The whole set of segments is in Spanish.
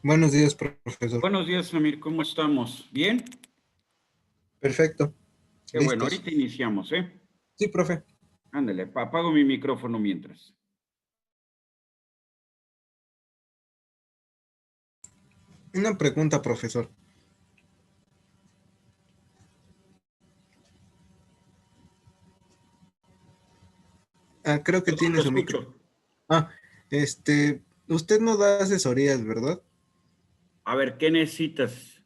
Buenos días, profesor. Buenos días, Samir, ¿cómo estamos? ¿Bien? Perfecto. Qué bueno, Listos. ahorita iniciamos, ¿eh? Sí, profe. Ándale, apago mi micrófono mientras. Una pregunta, profesor. Creo que tiene Te su micro. escucho. Ah, usted no da asesorías, ¿verdad? A ver, ¿qué necesitas?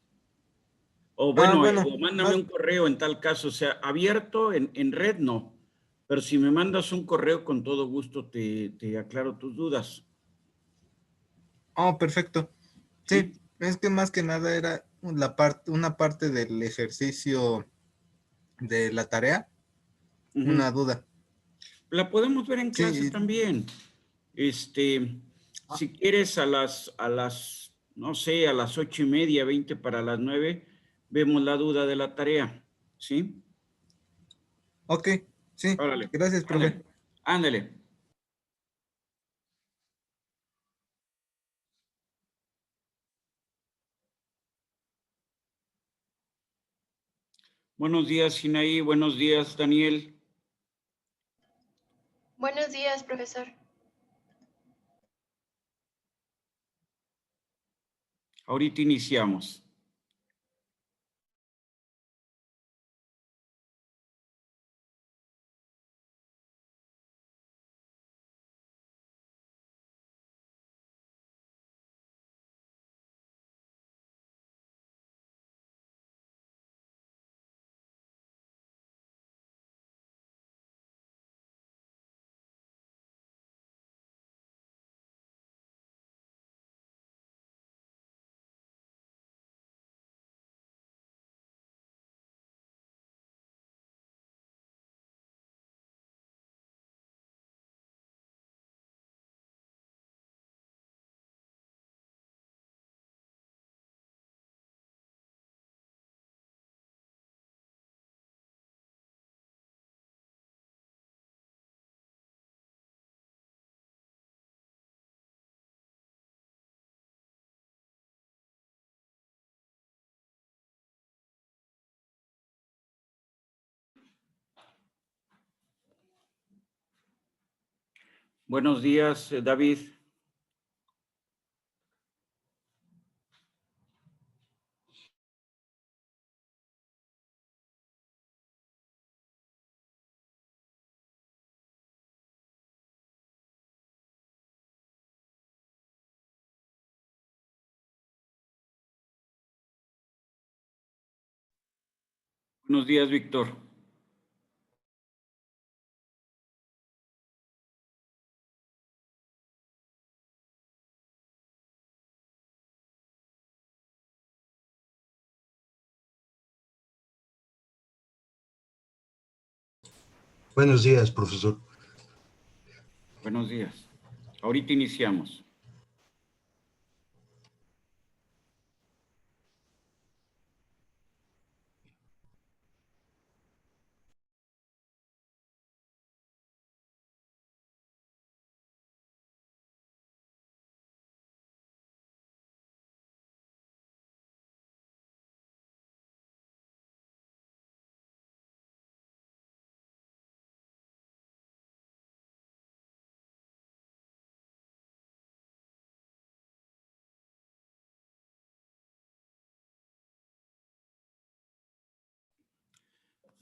O Ah, bueno, bueno, o mándame más, un correo en tal caso, o sea, abierto en red no, pero si me mandas un correo con todo gusto te aclaro tus dudas, perfecto. Sí, ¿sí? es que más que nada era una parte del ejercicio de la tarea, Ujú. una duda. La podemos ver en clase Sí, también. Este, ah, si quieres no sé, a las 8:30, 20 para las 9, vemos la duda de la tarea, ¿sí? ok, sí, Órale, gracias, profe. ándale, ándale. Buenos días, Sinaí, buenos días, Daniel. Buenos días, profesor. Ahorita iniciamos. Buenos días, David. Buenos días, Víctor. Buenos días, profesor. Buenos días. Ahorita iniciamos.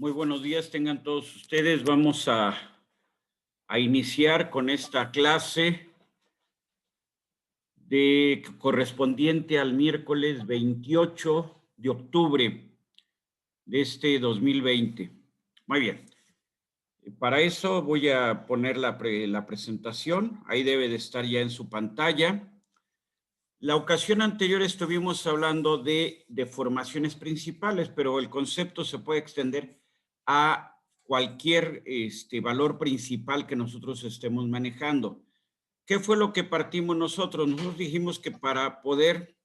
Muy buenos días, tengan todos ustedes. Vamos a iniciar con esta clase correspondiente al miércoles 28 de octubre de este 2020. Muy bien. Para eso voy a poner la presentación. Ahí debe de estar ya en su pantalla. La ocasión anterior estuvimos hablando de deformaciones principales, pero el concepto se puede extender a cualquier valor principal que nosotros estemos manejando. ¿Qué fue lo que partimos nosotros? Nosotros dijimos que para poder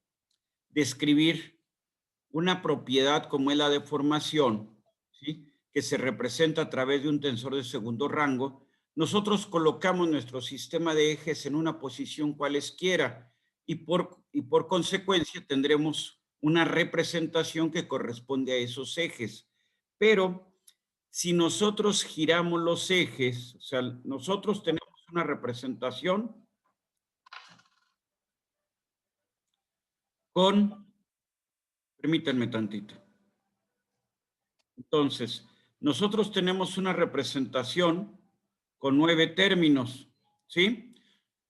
describir una propiedad como es la deformación, ¿sí?, que se representa a través de un tensor de segundo rango, nosotros colocamos nuestro sistema de ejes en una posición cualesquiera y por consecuencia tendremos una representación que corresponde a esos ejes. Pero si nosotros giramos los ejes, o sea, nosotros tenemos una representación con, permítanme tantito. Entonces, nosotros tenemos una representación con 9 términos, ¿sí?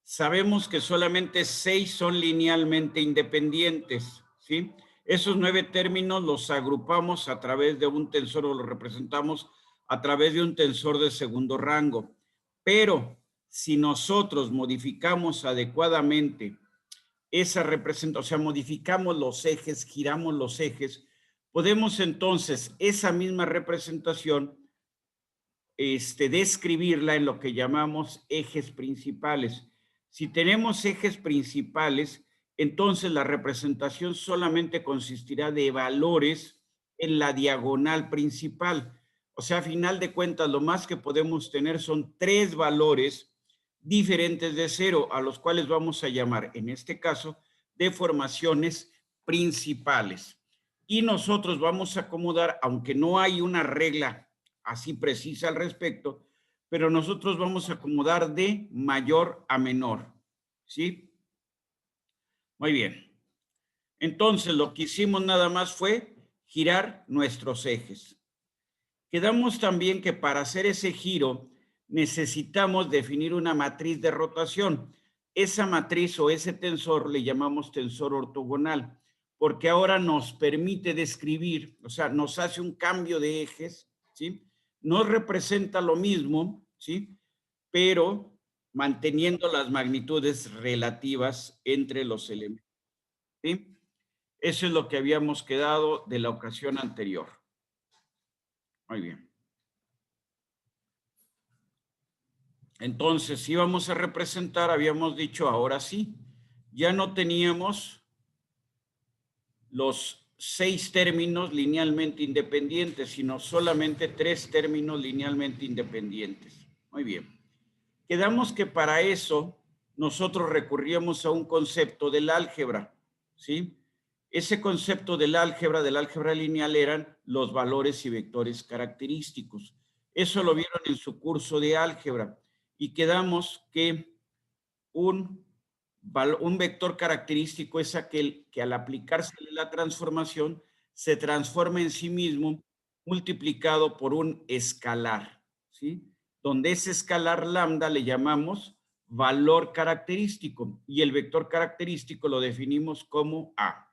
Sabemos que solamente 6 son linealmente independientes, ¿sí? Esos 9 términos los agrupamos a través de un tensor o los representamos a través de un tensor de segundo rango. Pero si nosotros modificamos adecuadamente esa representación, o sea, modificamos los ejes, giramos los ejes, podemos entonces esa misma representación describirla en lo que llamamos ejes principales. Si tenemos ejes principales, entonces la representación solamente consistirá de valores en la diagonal principal. O sea, a final de cuentas, lo más que podemos tener son 3 valores diferentes de 0, a los cuales vamos a llamar, en este caso, deformaciones principales. Y nosotros vamos a acomodar, aunque no hay una regla así precisa al respecto, pero nosotros vamos a acomodar de mayor a menor, ¿sí? Muy bien. Entonces, lo que hicimos nada más fue girar nuestros ejes. Quedamos también que para hacer ese giro necesitamos definir una matriz de rotación. Esa matriz o ese tensor le llamamos tensor ortogonal, porque ahora nos permite describir, o sea, nos hace un cambio de ejes, ¿sí? Nos representa lo mismo, ¿sí? Pero manteniendo las magnitudes relativas entre los elementos, ¿sí? Eso es lo que habíamos quedado de la ocasión anterior. Muy bien. Entonces, si íbamos a representar, habíamos dicho, ahora sí, ya no teníamos los 6 términos linealmente independientes, sino solamente 3 términos linealmente independientes. Muy bien. Quedamos que para eso nosotros recurríamos a un concepto del álgebra, ¿sí? Ese concepto del álgebra lineal, eran los valores y vectores característicos. Eso lo vieron en su curso de álgebra. Y quedamos que un vector característico es aquel que al aplicarse la transformación se transforma en sí mismo multiplicado por un escalar, ¿sí? Donde ese escalar lambda le llamamos valor característico y el vector característico lo definimos como A,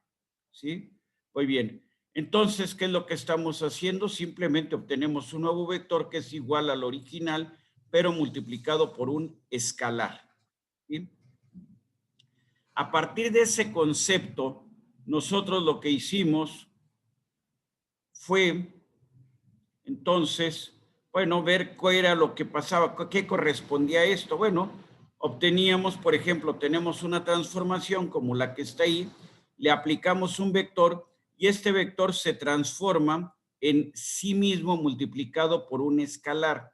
¿sí? Muy bien. Entonces, ¿qué es lo que estamos haciendo? Simplemente obtenemos un nuevo vector que es igual al original, pero multiplicado por un escalar, ¿sí? A partir de ese concepto, nosotros lo que hicimos fue, entonces, bueno, ver qué era lo que pasaba, qué correspondía a esto. Bueno, obteníamos, por ejemplo, tenemos una transformación como la que está ahí, le aplicamos un vector y este vector se transforma en sí mismo multiplicado por un escalar.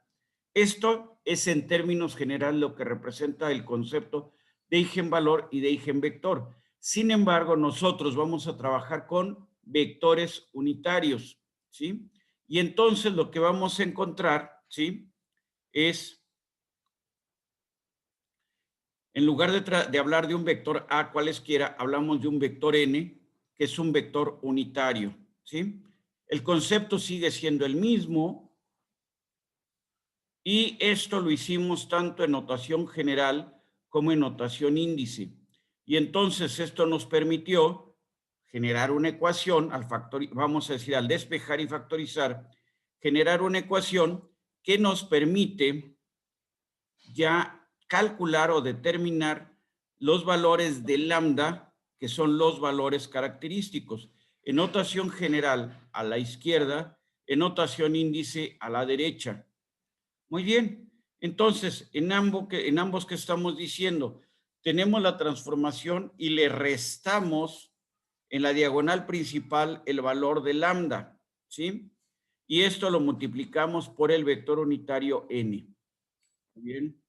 Esto es en términos generales lo que representa el concepto de eigenvalor y de eigenvector. Sin embargo, nosotros vamos a trabajar con vectores unitarios, ¿sí? Y entonces lo que vamos a encontrar, ¿sí? Es, en lugar de hablar de un vector A cualesquiera, hablamos de un vector N, que es un vector unitario, ¿sí? El concepto sigue siendo el mismo y esto lo hicimos tanto en notación general como en notación índice. Y entonces esto nos permitió generar una ecuación, vamos a decir, al despejar y factorizar, generar una ecuación que nos permite ya calcular o determinar los valores de lambda, que son los valores característicos. En notación general a la izquierda, en notación índice a la derecha. Muy bien. Entonces, en ambos que estamos diciendo, tenemos la transformación y le restamos en la diagonal principal el valor de lambda, ¿sí? Y esto lo multiplicamos por el vector unitario n. Muy bien.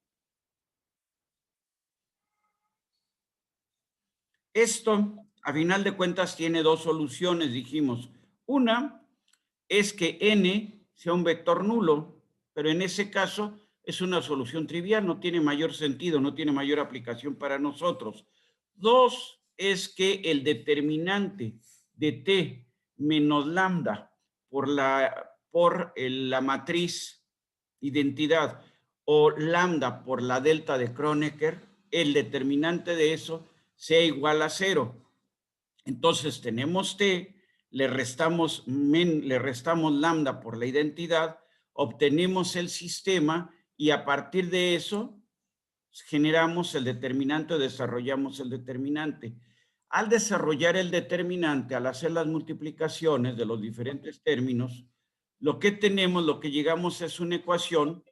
Esto, a final de cuentas, tiene dos soluciones, dijimos. Una es que n sea un vector nulo, pero en ese caso es una solución trivial, no tiene mayor sentido, no tiene mayor aplicación para nosotros. Dos es que el determinante de t menos lambda por la matriz identidad o lambda por la delta de Kronecker, el determinante de eso sea igual a 0. Entonces tenemos t, le restamos lambda por la identidad, obtenemos el sistema y a partir de eso generamos el determinante o desarrollamos el determinante. Al desarrollar el determinante, al hacer las multiplicaciones de los diferentes términos, lo que tenemos, lo que llegamos es una ecuación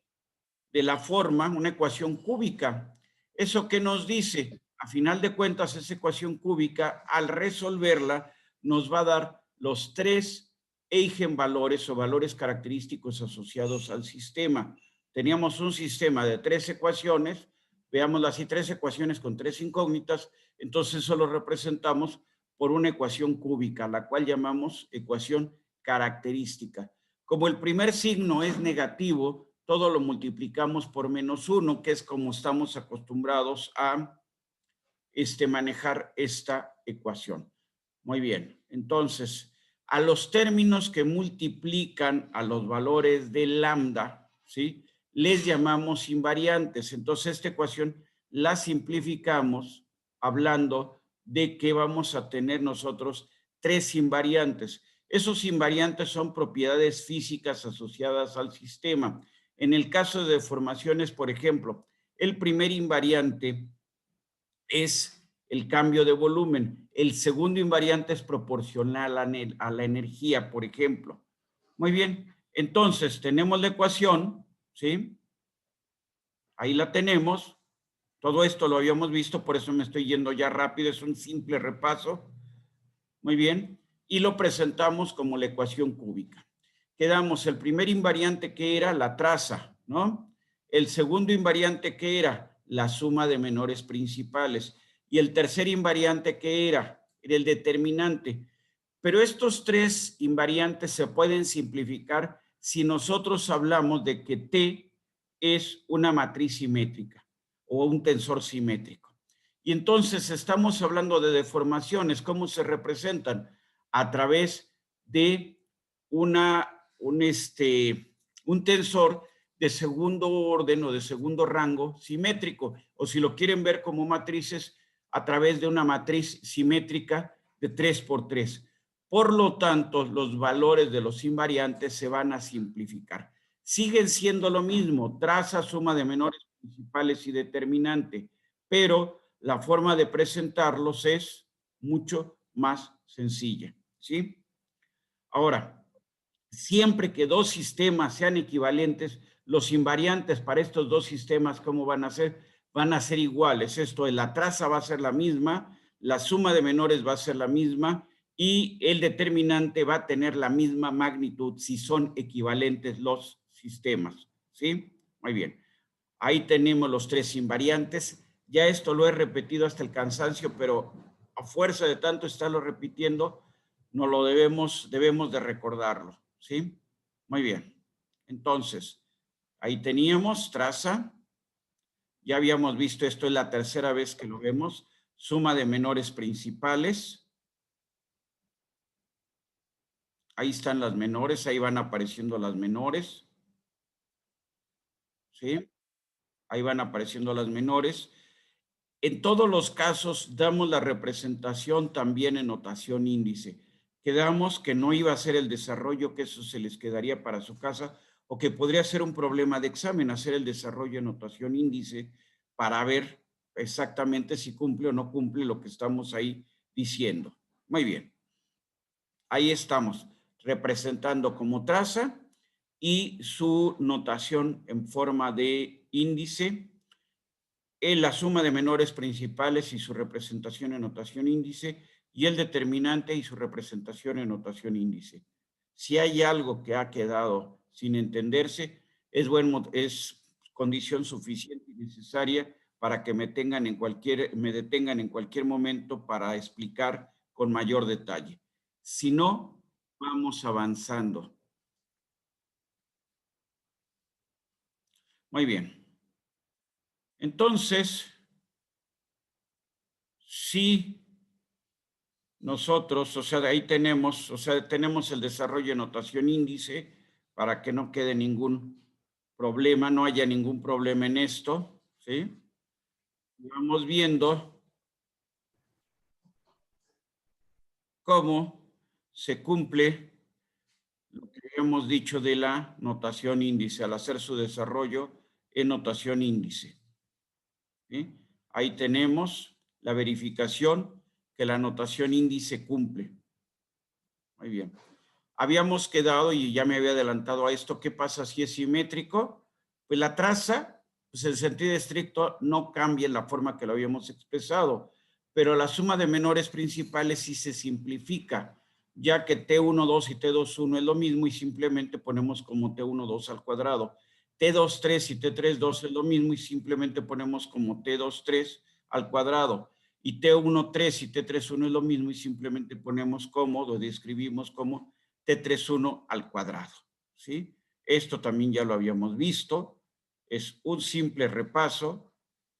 de la forma, una ecuación cúbica. ¿Eso qué nos dice? A final de cuentas, esa ecuación cúbica, al resolverla, nos va a dar los 3 eigenvalores o valores característicos asociados al sistema. Teníamos un sistema de 3 ecuaciones, veámoslo así, 3 ecuaciones con 3 incógnitas, entonces eso lo representamos por una ecuación cúbica, la cual llamamos ecuación característica. Como el primer signo es negativo, todo lo multiplicamos por -1, que es como estamos acostumbrados a manejar esta ecuación. Muy bien, entonces, a los términos que multiplican a los valores de lambda, ¿sí? Les llamamos invariantes. Entonces, esta ecuación la simplificamos hablando de que vamos a tener nosotros 3 invariantes. Esos invariantes son propiedades físicas asociadas al sistema. En el caso de deformaciones, por ejemplo, el primer invariante es el cambio de volumen. El segundo invariante es proporcional a la energía, por ejemplo. Muy bien, entonces tenemos la ecuación, ¿sí? Ahí la tenemos. Todo esto lo habíamos visto, por eso me estoy yendo ya rápido, es un simple repaso. Muy bien, y lo presentamos como la ecuación cúbica. Quedamos el primer invariante que era la traza, ¿no? El segundo invariante que era la suma de menores principales. Y el tercer invariante que era el determinante. Pero estos 3 invariantes se pueden simplificar si nosotros hablamos de que T es una matriz simétrica o un tensor simétrico. Y entonces estamos hablando de deformaciones, ¿cómo se representan? A través de un tensor de segundo orden o de segundo rango simétrico, o si lo quieren ver como matrices, a través de una matriz simétrica de 3 por 3. Por lo tanto, los valores de los invariantes se van a simplificar. Siguen siendo lo mismo, traza, suma de menores principales y determinante, pero la forma de presentarlos es mucho más sencilla, ¿sí? Ahora, siempre que dos sistemas sean equivalentes, los invariantes para estos dos sistemas, ¿cómo van a ser? Van a ser iguales. Esto es, la traza va a ser la misma, la suma de menores va a ser la misma y el determinante va a tener la misma magnitud si son equivalentes los sistemas, ¿sí? Muy bien. Ahí tenemos los 3 invariantes. Ya esto lo he repetido hasta el cansancio, pero a fuerza de tanto estarlo repitiendo, no lo debemos de recordarlo, ¿sí? Muy bien. Entonces, ahí teníamos traza. Ya habíamos visto, esto es la tercera vez que lo vemos. Suma de menores principales. Ahí están las menores, ahí van apareciendo las menores. ¿Sí? Ahí van apareciendo las menores. En todos los casos damos la representación también en notación índice. Quedamos que no iba a ser el desarrollo, que eso se les quedaría para su casa, o que podría ser un problema de examen, hacer el desarrollo en notación índice para ver exactamente si cumple o no cumple lo que estamos ahí diciendo. Muy bien. Ahí estamos representando como traza y su notación en forma de índice la suma de menores principales y su representación en notación índice, y el determinante y su representación en notación índice. Si hay algo que ha quedado sin entenderse, es condición suficiente y necesaria para que me detengan en cualquier momento para explicar con mayor detalle. Si no, vamos avanzando. Muy bien. Entonces, si nosotros, o sea, ahí tenemos, tenemos el desarrollo de notación índice para que no quede ningún problema, no haya ningún problema en esto, ¿sí? Vamos viendo cómo se cumple lo que habíamos dicho de la notación índice al hacer su desarrollo en notación índice, ¿sí? Ahí tenemos la verificación que la notación índice cumple. Muy bien. Habíamos quedado, y ya me había adelantado a esto, ¿qué pasa si es simétrico? Pues la traza, pues en sentido estricto no cambia en la forma que lo habíamos expresado, pero la suma de menores principales sí se simplifica, ya que T12 y T21 es lo mismo y simplemente ponemos como T12 al cuadrado. T23 y T32 es lo mismo y simplemente ponemos como T23 al cuadrado. Y T13 y T31 es lo mismo y simplemente ponemos como, lo describimos como T31 al cuadrado, ¿sí? Esto también ya lo habíamos visto. Es un simple repaso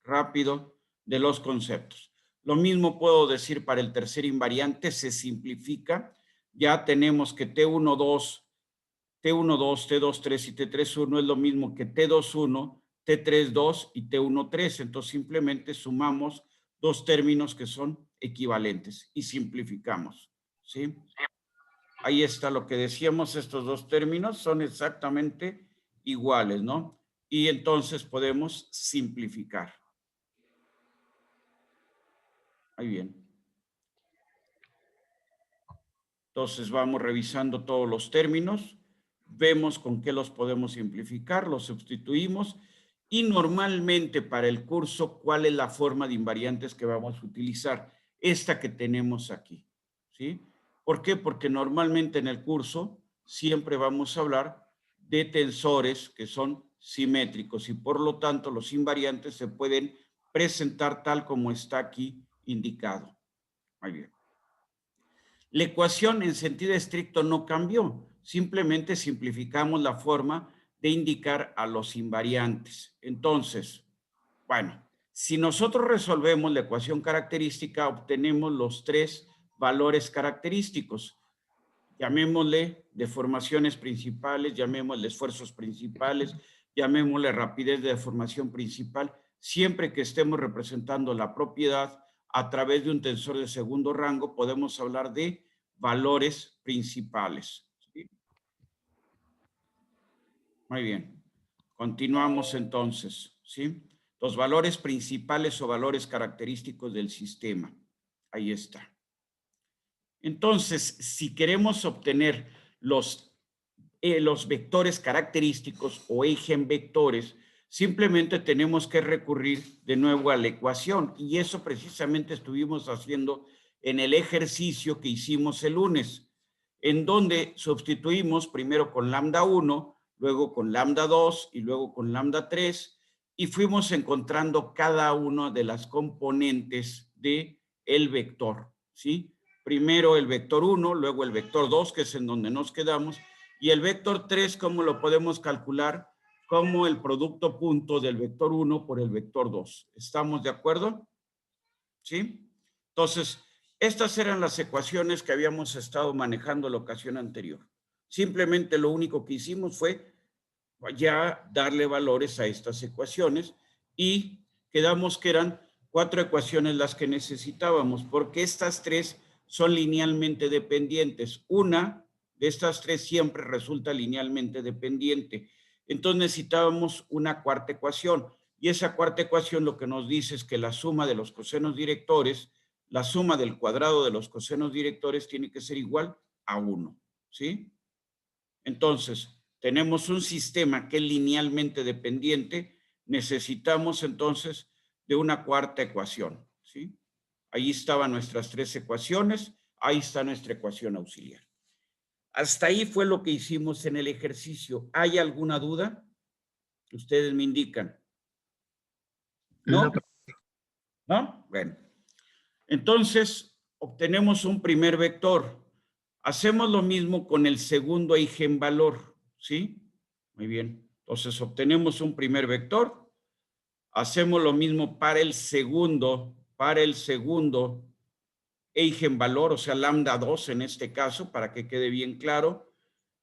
rápido de los conceptos. Lo mismo puedo decir para el tercer invariante, se simplifica. Ya tenemos que T12, T23 y T31 es lo mismo que T21, T32 y T13. Entonces simplemente sumamos dos términos que son equivalentes y simplificamos, ¿sí? Ahí está lo que decíamos, estos dos términos son exactamente iguales, ¿no? Y entonces podemos simplificar. Muy bien. Entonces vamos revisando todos los términos, vemos con qué los podemos simplificar, los sustituimos y normalmente para el curso, ¿cuál es la forma de invariantes que vamos a utilizar? Esta que tenemos aquí, ¿sí? ¿Por qué? Porque normalmente en el curso siempre vamos a hablar de tensores que son simétricos y por lo tanto los invariantes se pueden presentar tal como está aquí indicado. Muy bien. La ecuación en sentido estricto no cambió, simplemente simplificamos la forma de indicar a los invariantes. Entonces, bueno, si nosotros resolvemos la ecuación característica, obtenemos los tres valores característicos. Llamémosle deformaciones principales, llamémosle esfuerzos principales, llamémosle rapidez de deformación principal, siempre que estemos representando la propiedad a través de un tensor de segundo rango, podemos hablar de valores principales, ¿sí? Muy bien. Continuamos entonces, ¿sí? Los valores principales o valores característicos del sistema. Ahí está. Entonces, si queremos obtener los vectores característicos o eigenvectores, simplemente tenemos que recurrir de nuevo a la ecuación. Y eso precisamente estuvimos haciendo en el ejercicio que hicimos el lunes, en donde sustituimos primero con lambda 1, luego con lambda 2 y luego con lambda 3, y fuimos encontrando cada una de las componentes del vector, ¿sí? Primero el vector 1, luego el vector 2, que es en donde nos quedamos, y el vector 3, ¿cómo lo podemos calcular? Como el producto punto del vector 1 por el vector 2. ¿Estamos de acuerdo? ¿Sí? Entonces, estas eran las ecuaciones que habíamos estado manejando la ocasión anterior. Simplemente lo único que hicimos fue ya darle valores a estas ecuaciones y quedamos que eran 4 ecuaciones las que necesitábamos, porque estas 3 son linealmente dependientes. Una de estas 3 siempre resulta linealmente dependiente. Entonces necesitábamos una cuarta ecuación. Y esa cuarta ecuación lo que nos dice es que la suma de los cosenos directores, la suma del cuadrado de los cosenos directores tiene que ser igual a 1, ¿sí? Entonces, tenemos un sistema que es linealmente dependiente, necesitamos entonces de una cuarta ecuación, ¿sí? Ahí estaban nuestras 3 ecuaciones, ahí está nuestra ecuación auxiliar. Hasta ahí fue lo que hicimos en el ejercicio. ¿Hay alguna duda? Ustedes me indican. ¿No? ¿no? Bueno, entonces obtenemos un primer vector. Hacemos lo mismo con el segundo eigenvalor, ¿sí? Muy bien. Entonces obtenemos un primer vector. Hacemos lo mismo para el segundo eigenvalor, o sea, lambda 2 en este caso, para que quede bien claro.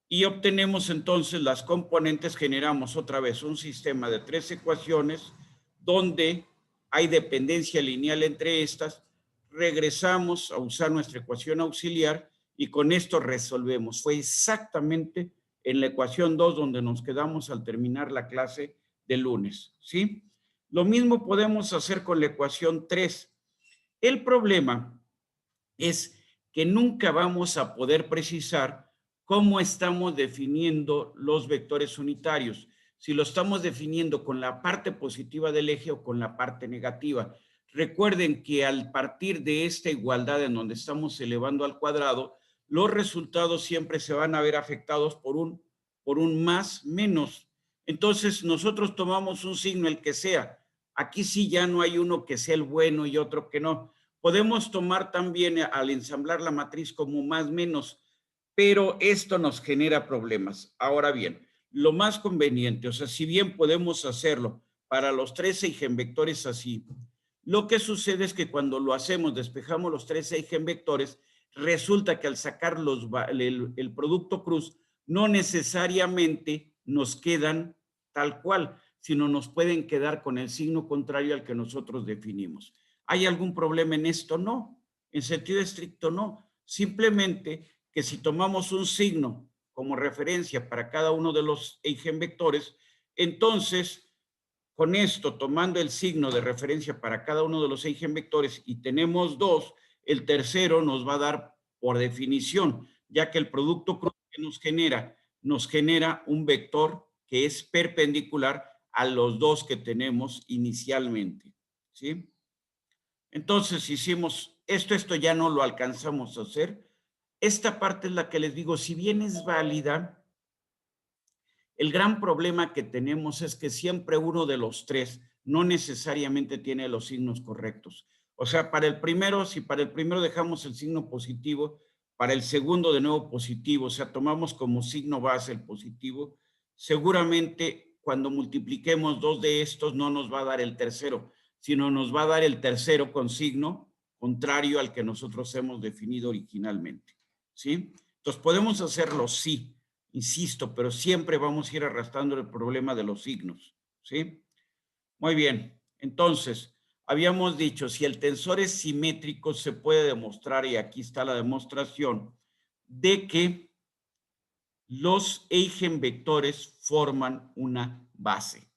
Y obtenemos entonces las componentes, generamos otra vez un sistema de 3 ecuaciones donde hay dependencia lineal entre estas. Regresamos a usar nuestra ecuación auxiliar y con esto resolvemos. Fue exactamente en la ecuación 2 donde nos quedamos al terminar la clase de lunes, ¿sí? Lo mismo podemos hacer con la ecuación 3. El problema es que nunca vamos a poder precisar cómo estamos definiendo los vectores unitarios, si lo estamos definiendo con la parte positiva del eje o con la parte negativa. Recuerden que al partir de esta igualdad en donde estamos elevando al cuadrado, los resultados siempre se van a ver afectados por un más menos. Entonces nosotros tomamos un signo, el que sea. Aquí sí ya no hay uno que sea el bueno y otro que no. Podemos tomar también al ensamblar la matriz como más menos, pero esto nos genera problemas. Ahora bien, lo más conveniente, o sea, si bien podemos hacerlo para los 3 eigenvectores así, lo que sucede es que cuando lo hacemos, despejamos los 3 eigenvectores, resulta que al sacar el producto cruz, no necesariamente nos quedan tal cual, sino nos pueden quedar con el signo contrario al que nosotros definimos. ¿Hay algún problema en esto? No. En sentido estricto, no. Simplemente que si tomamos un signo como referencia para cada uno de los eigenvectores, entonces, con esto, tomando el signo de referencia para cada uno de los eigenvectores y tenemos 2, el tercero nos va a dar por definición, ya que el producto cruz que nos genera un vector que es perpendicular a los 2 que tenemos inicialmente, ¿sí? Entonces hicimos esto ya no lo alcanzamos a hacer. Esta parte es la que les digo, si bien es válida, el gran problema que tenemos es que siempre uno de los 3 no necesariamente tiene los signos correctos. O sea, para el primero, si para el primero dejamos el signo positivo, para el segundo de nuevo positivo, o sea, tomamos como signo base el positivo, seguramente cuando multipliquemos 2 de estos no nos va a dar el tercero, sino nos va a dar el tercero con signo contrario al que nosotros hemos definido originalmente, ¿sí? Entonces, ¿podemos hacerlo? Sí, insisto, pero siempre vamos a ir arrastrando el problema de los signos, ¿sí? Muy bien, entonces, habíamos dicho, si el tensor es simétrico, se puede demostrar, y aquí está la demostración, de que los eigenvectores forman una base,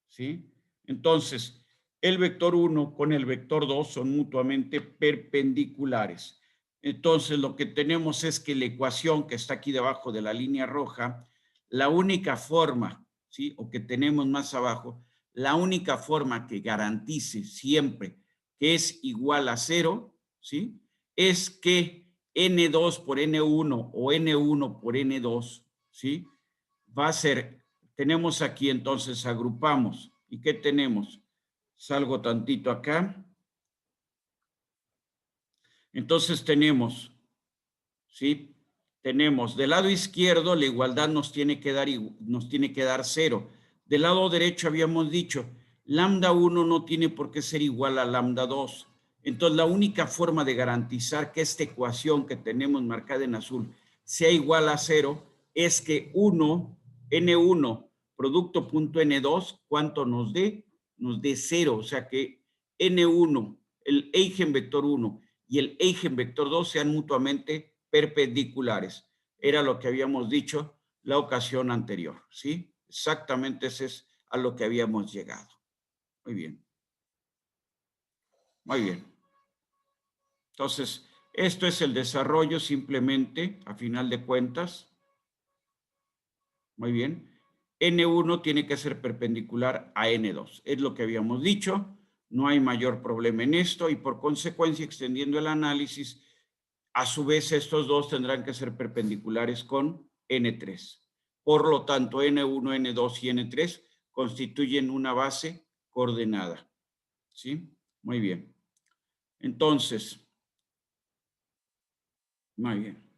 ¿sí? Entonces, el vector 1 con el vector 2 son mutuamente perpendiculares. Entonces, lo que tenemos es que la ecuación que está aquí debajo de la línea roja, la única forma, ¿sí? O que tenemos más abajo, la única forma que garantice siempre que es igual a 0, ¿sí? Es que N2 por N1 o N1 por N2, ¿sí? Va a ser, tenemos aquí entonces, agrupamos. ¿Y qué tenemos? Salgo tantito acá. Entonces tenemos, ¿sí? Tenemos del lado izquierdo la igualdad nos tiene que dar 0. Del lado derecho habíamos dicho, lambda 1 no tiene por qué ser igual a lambda 2. Entonces la única forma de garantizar que esta ecuación que tenemos marcada en azul sea igual a 0 es que N1 producto punto N2, ¿cuánto nos dé? Nos dé 0, o sea que N1, el eigenvector 1 y el eigenvector 2 sean mutuamente perpendiculares. Era lo que habíamos dicho la ocasión anterior, ¿sí? Exactamente ese es a lo que habíamos llegado. Muy bien. Muy bien. Entonces, esto es el desarrollo simplemente, a final de cuentas. Muy bien. N1 tiene que ser perpendicular a N2. Es lo que habíamos dicho. No hay mayor problema en esto y por consecuencia, extendiendo el análisis, a su vez estos dos tendrán que ser perpendiculares con N3. Por lo tanto, N1, N2 y N3 constituyen una base coordenada. ¿Sí? Muy bien. Entonces, muy bien.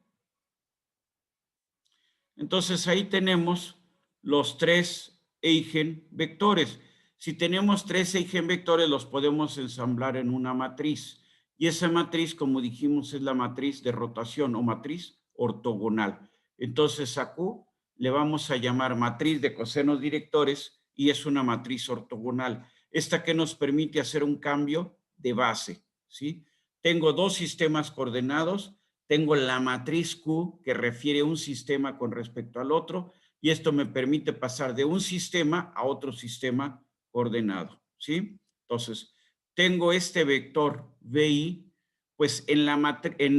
Entonces ahí tenemos los 3 eigenvectores. Si tenemos 3 eigenvectores, los podemos ensamblar en una matriz. Y esa matriz, como dijimos, es la matriz de rotación o matriz ortogonal. Entonces a Q le vamos a llamar matriz de cosenos directores y es una matriz ortogonal. Esta que nos permite hacer un cambio de base, ¿sí? Tengo 2 sistemas coordenados. Tengo la matriz Q que refiere un sistema con respecto al otro y esto me permite pasar de un sistema a otro sistema coordenado, ¿sí? Entonces, tengo este vector VI, pues en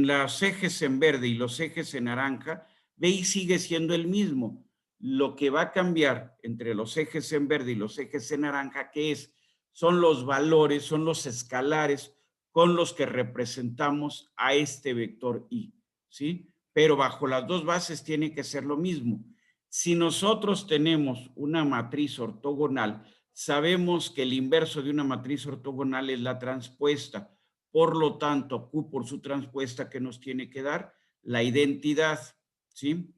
los ejes en verde y los ejes en naranja, VI sigue siendo el mismo. Lo que va a cambiar entre los ejes en verde y los ejes en naranja, ¿qué es? Son los valores, son los escalares con los que representamos a este vector I, ¿sí? Pero bajo las 2 bases tiene que ser lo mismo. Si nosotros tenemos una matriz ortogonal, sabemos que el inverso de una matriz ortogonal es la transpuesta. Por lo tanto, Q por su transpuesta, ¿qué nos tiene que dar? La identidad, ¿sí?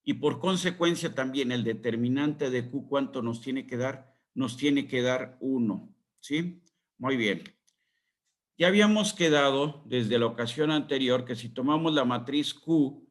Y por consecuencia también el determinante de Q, ¿cuánto nos tiene que dar? Nos tiene que dar 1, ¿sí? Muy bien. Ya habíamos quedado desde la ocasión anterior que si tomamos la matriz Q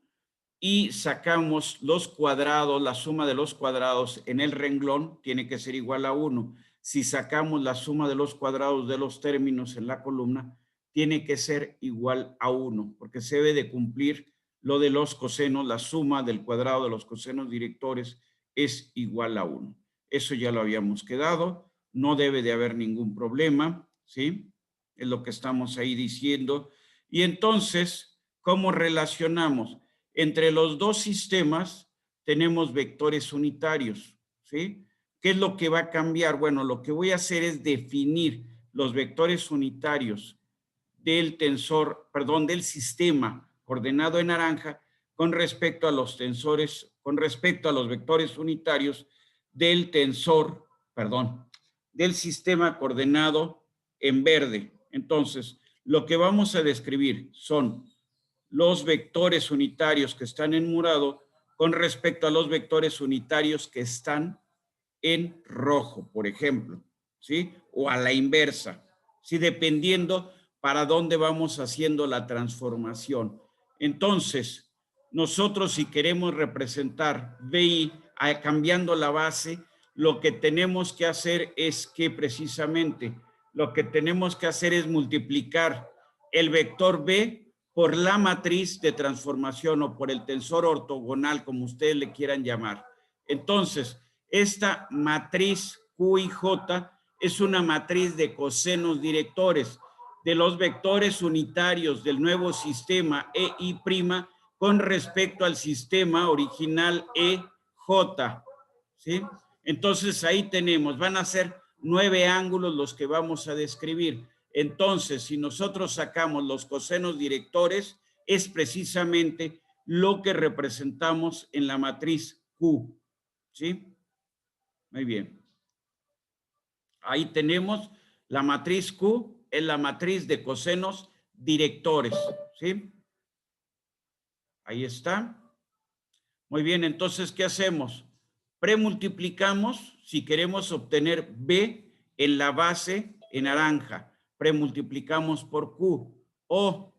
y sacamos los cuadrados, la suma de los cuadrados en el renglón tiene que ser igual a 1. Si sacamos la suma de los cuadrados de los términos en la columna, tiene que ser igual a 1, porque se debe de cumplir lo de los cosenos, la suma del cuadrado de los cosenos directores es igual a 1. Eso ya lo habíamos quedado, no debe de haber ningún problema, ¿sí? Es lo que estamos ahí diciendo. Y entonces, ¿cómo relacionamos? Entre los 2 sistemas tenemos vectores unitarios, ¿sí? ¿Qué es lo que va a cambiar? Bueno, lo que voy a hacer es definir los vectores unitarios del tensor, perdón, del sistema coordenado en naranja con respecto a los tensores, con respecto a los vectores unitarios del tensor, perdón, del sistema coordenado en verde. Entonces, lo que vamos a describir son los vectores unitarios que están en morado con respecto a los vectores unitarios que están en rojo, por ejemplo, ¿sí? O a la inversa, ¿sí? Dependiendo para dónde vamos haciendo la transformación. Entonces, nosotros si queremos representar VI cambiando la base, lo que tenemos que hacer es que precisamente lo que tenemos que hacer es multiplicar el vector B por la matriz de transformación o por el tensor ortogonal, como ustedes le quieran llamar. Entonces, esta matriz Q y J es una matriz de cosenos directores de los vectores unitarios del nuevo sistema EI' con respecto al sistema original EJ, ¿sí? Entonces ahí tenemos, van a ser 9 ángulos los que vamos a describir. Entonces, si nosotros sacamos los cosenos directores, es precisamente lo que representamos en la matriz Q, ¿sí? Muy bien. Ahí tenemos la matriz Q, es la matriz de cosenos directores, ¿sí? Ahí está. Muy bien, entonces, ¿qué hacemos? Premultiplicamos si queremos obtener B en la base en naranja. Premultiplicamos por Q. O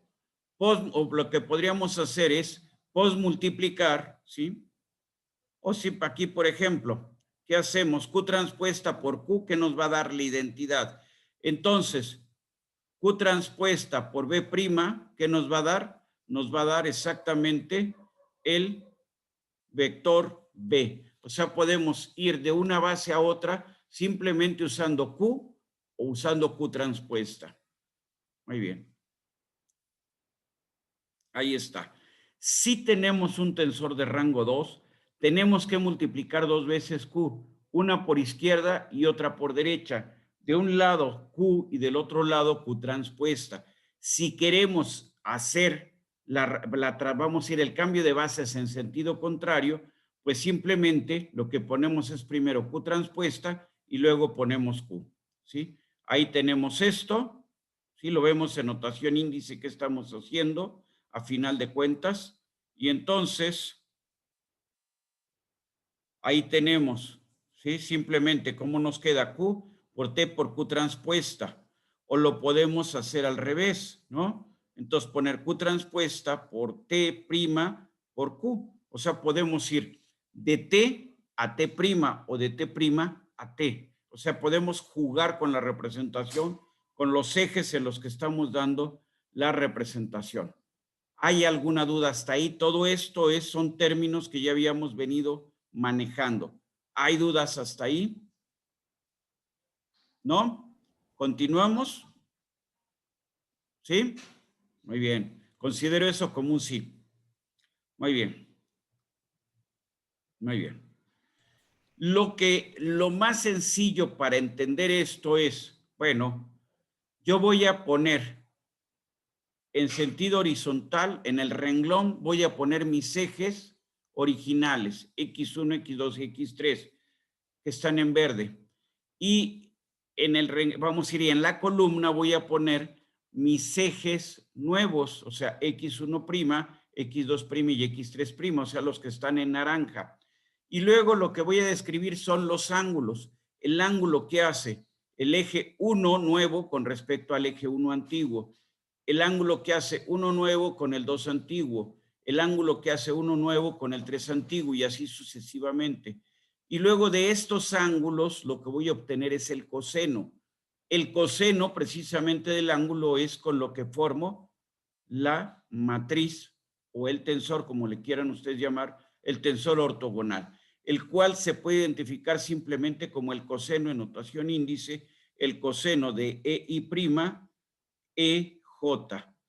lo que podríamos hacer es posmultiplicar, ¿sí? O si aquí, por ejemplo, ¿qué hacemos? Q transpuesta por Q, que nos va a dar la identidad. Entonces, Q transpuesta por B', ¿qué nos va a dar? Nos va a dar exactamente el vector B. O sea, podemos ir de una base a otra simplemente usando Q o usando Q transpuesta. Muy bien. Ahí está. Si tenemos un tensor de rango 2, tenemos que multiplicar 2 veces Q, una por izquierda y otra por derecha. De un lado Q y del otro lado Q transpuesta. Si queremos hacer vamos a ir el cambio de bases en sentido contrario, pues simplemente lo que ponemos es primero Q transpuesta y luego ponemos Q, ¿sí? Ahí tenemos esto, ¿sí? Lo vemos en notación índice que estamos haciendo a final de cuentas. Y entonces, ahí tenemos, ¿sí? Simplemente, ¿cómo nos queda? Q por T por Q transpuesta. O lo podemos hacer al revés, ¿no? Entonces, poner Q transpuesta por T' por Q. O sea, podemos ir de T a T' o de T' a T. O sea, podemos jugar con la representación, con los ejes en los que estamos dando la representación. ¿Hay alguna duda hasta ahí? Todo esto son términos que ya habíamos venido manejando. ¿Hay dudas hasta ahí? ¿No? ¿Continuamos? ¿Sí? Muy bien. Considero eso como un sí. Muy bien. Muy bien. Lo más sencillo para entender esto es, bueno, yo voy a poner en sentido horizontal, en el renglón, voy a poner mis ejes originales, X1, X2 y X3, que están en verde. Y vamos a ir, y en la columna voy a poner mis ejes nuevos, o sea, X1', X2' y X3', o sea, los que están en naranja. Y luego lo que voy a describir son los ángulos. El ángulo que hace el eje 1 nuevo con respecto al eje 1 antiguo. El ángulo que hace 1 nuevo con el 2 antiguo. El ángulo que hace 1 nuevo con el 3 antiguo y así sucesivamente. Y luego de estos ángulos lo que voy a obtener es el coseno. El coseno precisamente del ángulo es con lo que formo la matriz o el tensor, como le quieran ustedes llamar, el tensor ortogonal, el cual se puede identificar simplemente como el coseno en notación índice, el coseno de EI', EJ,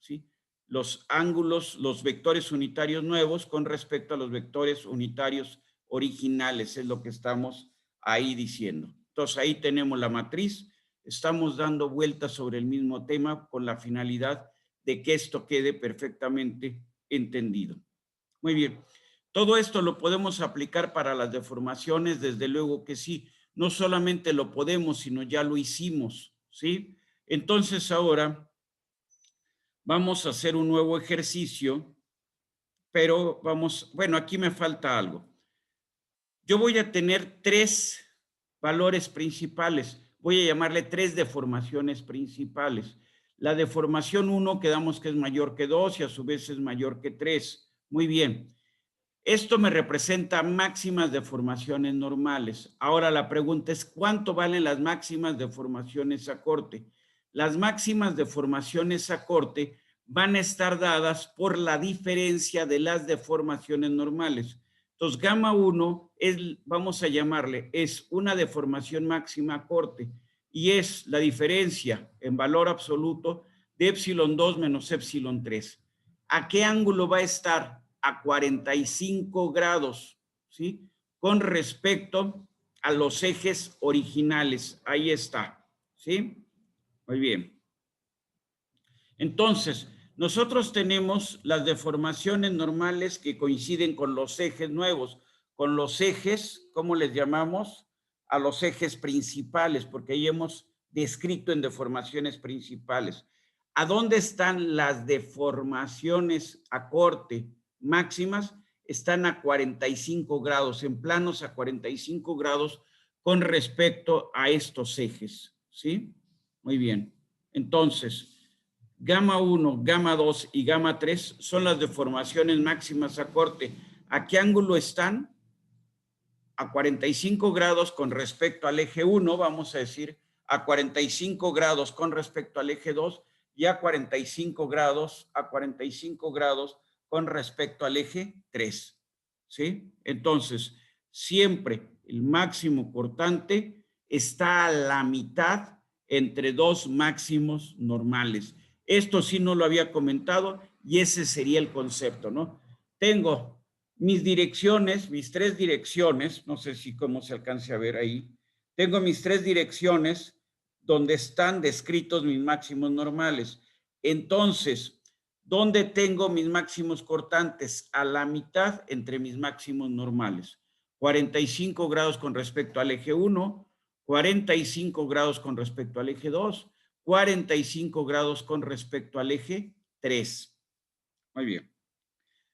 ¿sí? Los ángulos, los vectores unitarios nuevos con respecto a los vectores unitarios originales, es lo que estamos ahí diciendo. Entonces ahí tenemos la matriz, estamos dando vueltas sobre el mismo tema con la finalidad de que esto quede perfectamente entendido. Muy bien. Todo esto lo podemos aplicar para las deformaciones, desde luego que sí. No solamente lo podemos, sino ya lo hicimos, ¿sí? Entonces ahora vamos a hacer un nuevo ejercicio, pero bueno, aquí me falta algo. Yo voy a tener 3 valores principales. Voy a llamarle 3 deformaciones principales. La deformación 1 quedamos que es mayor que 2 y a su vez es mayor que 3. Muy bien. Esto me representa máximas deformaciones normales. Ahora la pregunta es, ¿cuánto valen las máximas deformaciones a corte? Las máximas deformaciones a corte van a estar dadas por la diferencia de las deformaciones normales. Entonces, gamma 1 es, vamos a llamarle, es una deformación máxima a corte y es la diferencia en valor absoluto de epsilon 2 menos epsilon 3. ¿A qué ángulo va a estar? A 45 grados, ¿sí? Con respecto a los ejes originales. Ahí está, ¿sí? Muy bien. Entonces, nosotros tenemos las deformaciones normales que coinciden con los ejes nuevos, con los ejes, ¿cómo les llamamos? A los ejes principales, porque ahí hemos descrito en deformaciones principales. ¿A dónde están las deformaciones a corte máximas? Están a 45 grados, en planos a 45 grados con respecto a estos ejes, ¿sí? Muy bien. Entonces, gamma 1, gamma 2 y gamma 3 son las deformaciones máximas a corte. ¿A qué ángulo están? A 45 grados con respecto al eje 1, vamos a decir, a 45 grados con respecto al eje 2 y a 45 grados con respecto al eje 3. ¿Sí? Entonces, siempre el máximo cortante está a la mitad entre dos máximos normales. Esto sí no lo había comentado y ese sería el concepto, ¿no? Tengo mis direcciones, mis 3 direcciones, no sé si cómo se alcance a ver ahí, tengo mis 3 direcciones donde están descritos mis máximos normales. Entonces, ¿dónde tengo mis máximos cortantes? A la mitad entre mis máximos normales. 45 grados con respecto al eje 1, 45 grados con respecto al eje 2, 45 grados con respecto al eje 3. Muy bien.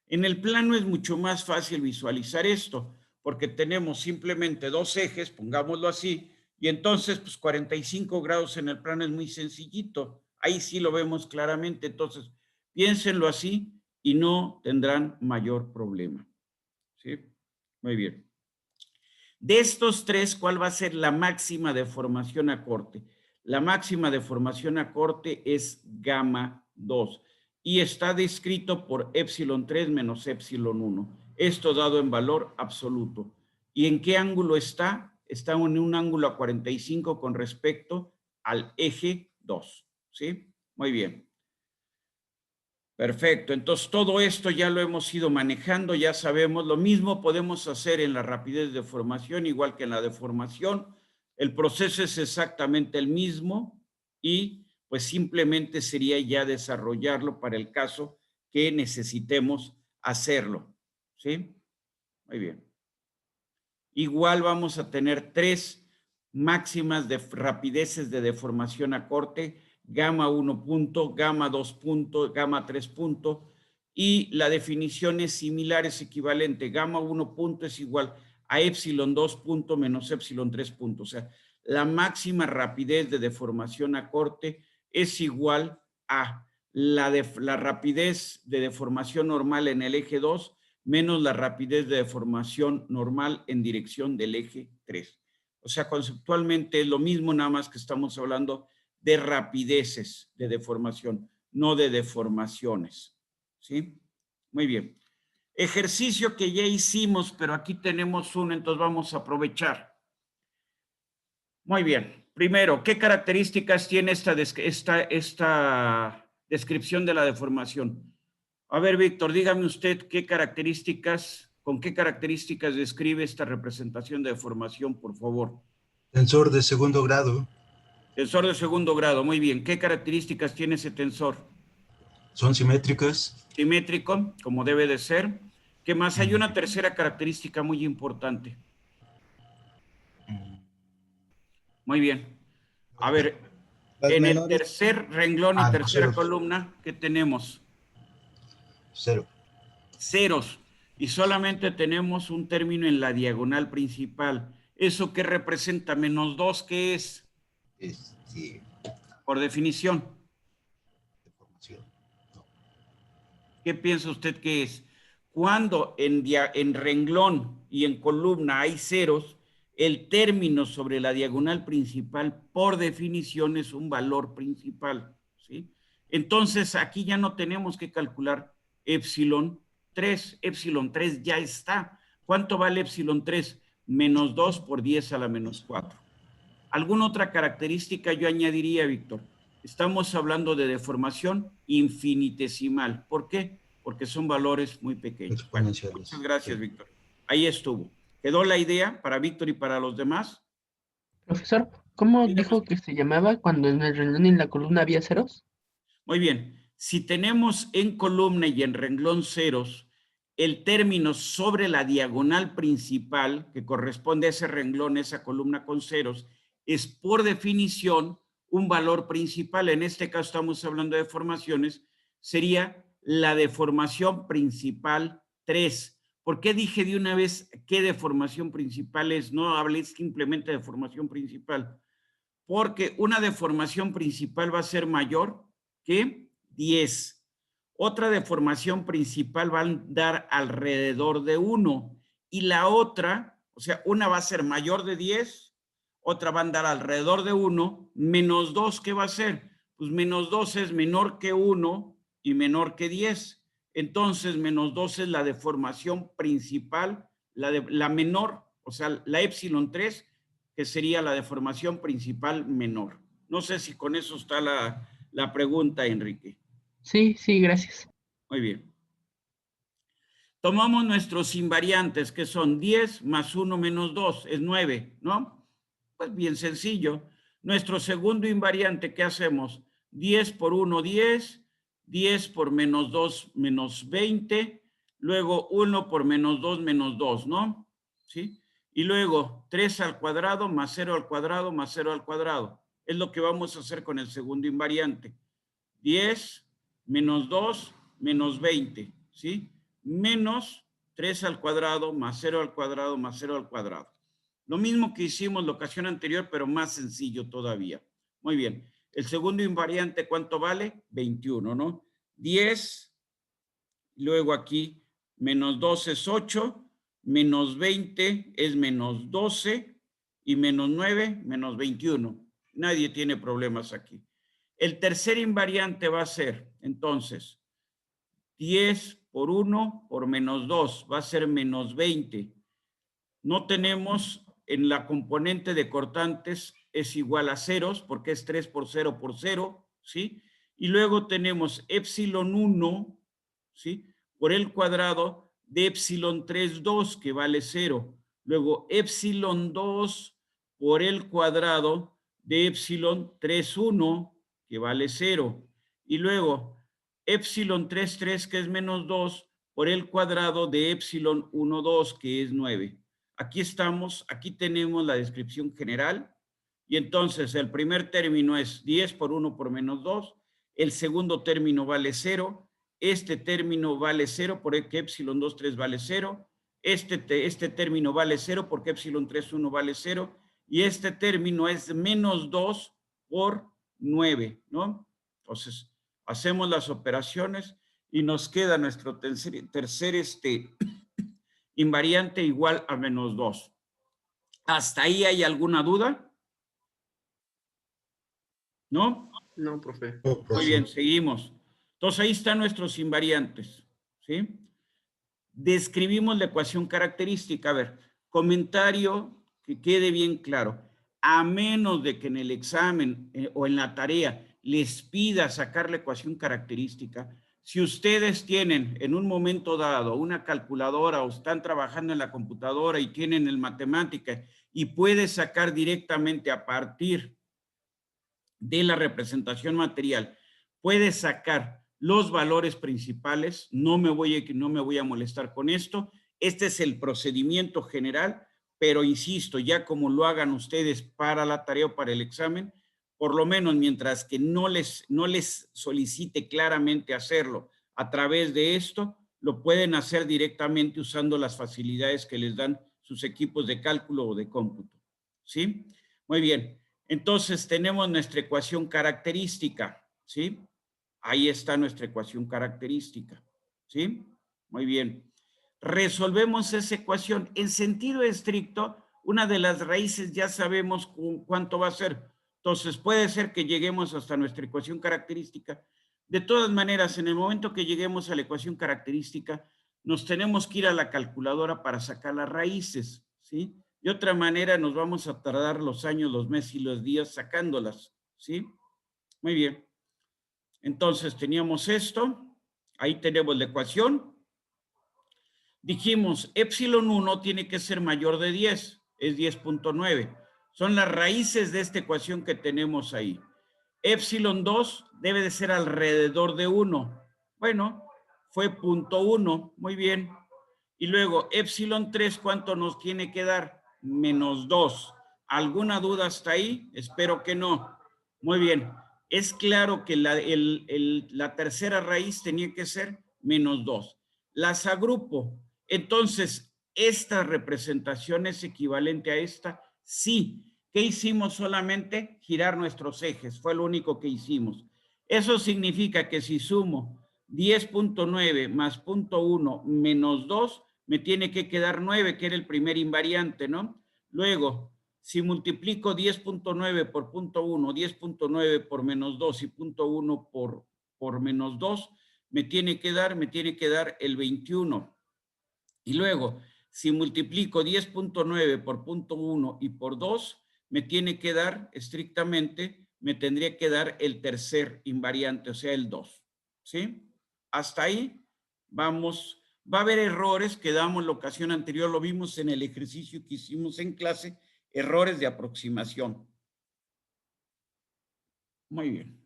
En el plano es mucho más fácil visualizar esto, porque tenemos simplemente dos ejes, pongámoslo así, y entonces, pues 45 grados en el plano es muy sencillito. Ahí sí lo vemos claramente. Entonces, piénsenlo así y no tendrán mayor problema. ¿Sí? Muy bien. De estos tres, ¿cuál va a ser la máxima deformación a corte? La máxima deformación a corte es gamma 2 y está descrito por epsilon 3 menos epsilon 1. Esto dado en valor absoluto. ¿Y en qué ángulo está? Está en un ángulo a 45 con respecto al eje 2. ¿Sí? Muy bien. Perfecto, entonces todo esto ya lo hemos ido manejando, ya sabemos, lo mismo podemos hacer en la rapidez de formación, igual que en la deformación, el proceso es exactamente el mismo y pues simplemente sería ya desarrollarlo para el caso que necesitemos hacerlo, ¿sí? Muy bien. Igual vamos a tener tres máximas de rapideces de deformación a corte, gamma 1 punto, gamma 2 punto, gamma 3 punto, y la definición es similar, es equivalente. Gamma 1 punto es igual a epsilon 2 punto menos epsilon 3 punto. O sea, la máxima rapidez de deformación a corte es igual a la rapidez de deformación normal en el eje 2 menos la rapidez de deformación normal en dirección del eje 3. O sea, conceptualmente es lo mismo, nada más que estamos hablando de rapideces de deformación, no de deformaciones. ¿Sí? Muy bien. Ejercicio que ya hicimos, pero aquí tenemos uno, entonces vamos a aprovechar. Muy bien. Primero, ¿qué características tiene esta descripción de la deformación? A ver, Víctor, dígame usted con qué características describe esta representación de deformación, por favor. Tensor de segundo grado. Tensor de segundo grado, muy bien. ¿Qué características tiene ese tensor? Son simétricas. Simétrico, como debe de ser. ¿Qué más? Hay una tercera característica muy importante. Muy bien. A ver, en el tercer renglón y tercera columna, ¿qué tenemos? Cero. Ceros. Y solamente tenemos un término en la diagonal principal. ¿Eso qué representa? Menos 2, ¿qué es? Sí. Por definición. Deformación. No. ¿Qué piensa usted que es? Cuando en renglón y en columna hay ceros, el término sobre la diagonal principal, por definición, es un valor principal, ¿sí? Entonces, aquí ya no tenemos que calcular epsilon 3. Epsilon 3 ya está. ¿Cuánto vale epsilon 3? Menos 2 por 10 a la menos 4. ¿Alguna otra característica yo añadiría, Víctor? Estamos hablando de deformación infinitesimal. ¿Por qué? Porque son valores muy pequeños. Bueno, muchas gracias, Víctor. Ahí estuvo. ¿Quedó la idea para Víctor y para los demás? Profesor, ¿cómo Dígame. dijo que se llamaba cuando en el renglón y en la columna había ceros? Muy bien. Si tenemos en columna y en renglón ceros, el término sobre la diagonal principal, que corresponde a ese renglón, esa columna con ceros, es por definición un valor principal. En este caso estamos hablando de deformaciones, sería la deformación principal 3. ¿Por qué dije de una vez qué deformación principal es? No hablé simplemente de deformación principal. Porque una deformación principal va a ser mayor que 10. Otra deformación principal va a dar alrededor de 1. Y la otra, o sea, una va a ser mayor de 10, otra va a andar alrededor de 1, menos 2, ¿qué va a ser? Pues menos 2 es menor que 1 y menor que 10. Entonces, menos 2 es la deformación principal, la menor, o sea, la epsilon 3, que sería la deformación principal menor. No sé si con eso está la pregunta, Enrique. Sí, gracias. Muy bien. Tomamos nuestros invariantes, que son 10 más 1 menos 2, es 9, ¿no? Pues bien sencillo. Nuestro segundo invariante, ¿qué hacemos? 10 por 1, 10, 10 por menos 2, menos 20, luego 1 por menos 2, ¿no? ¿Sí? Y luego 3 al cuadrado más 0 al cuadrado más 0 al cuadrado. Es lo que vamos a hacer con el segundo invariante. 10 menos 2 menos 20, ¿sí? Menos 3 al cuadrado más 0 al cuadrado más 0 al cuadrado. Lo mismo que hicimos la ocasión anterior, pero más sencillo todavía. Muy bien. El segundo invariante, ¿cuánto vale? 21, ¿no? 10, luego aquí, menos 2 es 8, menos 20 es menos 12, y menos 9, menos 21. Nadie tiene problemas aquí. El tercer invariante va a ser, entonces, 10 por 1 por menos 2, va a ser menos 20. No tenemos en la componente de cortantes es igual a ceros, porque es 3 por 0 por 0, ¿sí? Y luego tenemos epsilon 1, ¿sí? Por el cuadrado de epsilon 3, 2, que vale 0. Luego epsilon 2 por el cuadrado de epsilon 3, 1, que vale 0. Y luego epsilon 3, 3, que es menos 2, por el cuadrado de epsilon 1, 2, que es 9. Aquí estamos, aquí tenemos la descripción general, y entonces el primer término es 10 por 1 por menos 2, el segundo término vale 0, este término vale 0 porque epsilon 2, 3 vale 0, este término vale 0 porque epsilon 3, 1 vale 0, y este término es menos 2 por 9, ¿no? Entonces, hacemos las operaciones y nos queda nuestro tercer invariante igual a menos 2. ¿Hasta ahí hay alguna duda? ¿No? No, profe. No, Muy profe. bien, seguimos. Entonces ahí están nuestros invariantes, ¿sí? Describimos la ecuación característica. A ver, comentario que quede bien claro. A menos de que en el examen o en la tarea les pida sacar la ecuación característica, si ustedes tienen en un momento dado una calculadora o están trabajando en la computadora y tienen el matemática y puede sacar directamente a partir de la representación material, puede sacar los valores principales, no me voy a molestar con esto. Este es el procedimiento general, pero insisto, ya como lo hagan ustedes para la tarea o para el examen, por lo menos mientras que no les solicite claramente hacerlo a través de esto, lo pueden hacer directamente usando las facilidades que les dan sus equipos de cálculo o de cómputo. ¿Sí? Muy bien. Entonces tenemos nuestra ecuación característica, ¿sí? Ahí está nuestra ecuación característica, ¿sí? Muy bien. Resolvemos esa ecuación. En sentido estricto, una de las raíces ya sabemos cuánto va a ser. Entonces puede ser que lleguemos hasta nuestra ecuación característica. De todas maneras, en el momento que lleguemos a la ecuación característica, nos tenemos que ir a la calculadora para sacar las raíces, ¿sí? De otra manera, nos vamos a tardar los años, los meses y los días sacándolas, ¿sí? Muy bien. Entonces, teníamos esto. Ahí tenemos la ecuación. Dijimos, epsilon 1 tiene que ser mayor de 10, es 10.9. Son las raíces de esta ecuación que tenemos ahí. Epsilon 2 debe de ser alrededor de 1. Bueno, fue 0.1, muy bien. Y luego, epsilon 3, ¿cuánto nos tiene que dar? Menos 2. ¿Alguna duda hasta ahí? Espero que no. Muy bien. Es claro que la tercera raíz tenía que ser menos 2. Las agrupo. Entonces, ¿esta representación es equivalente a esta? Sí. ¿Qué hicimos? Solamente girar nuestros ejes. Fue lo único que hicimos. Eso significa que si sumo 10.9 más 0.1 menos 2, me tiene que quedar 9, que era el primer invariante, ¿no? Luego, si multiplico 10.9 por 0.1, 10.9 por menos 2 y 0.1 por menos 2, me tiene que dar el 21. Y luego, si multiplico 10.9 por 0.1 y por 2, me tiene que dar estrictamente, me tendría que dar el tercer invariante, o sea, el 2. ¿Sí? Hasta ahí vamos. Va a haber errores que damos la ocasión anterior, lo vimos en el ejercicio que hicimos en clase, errores de aproximación. Muy bien.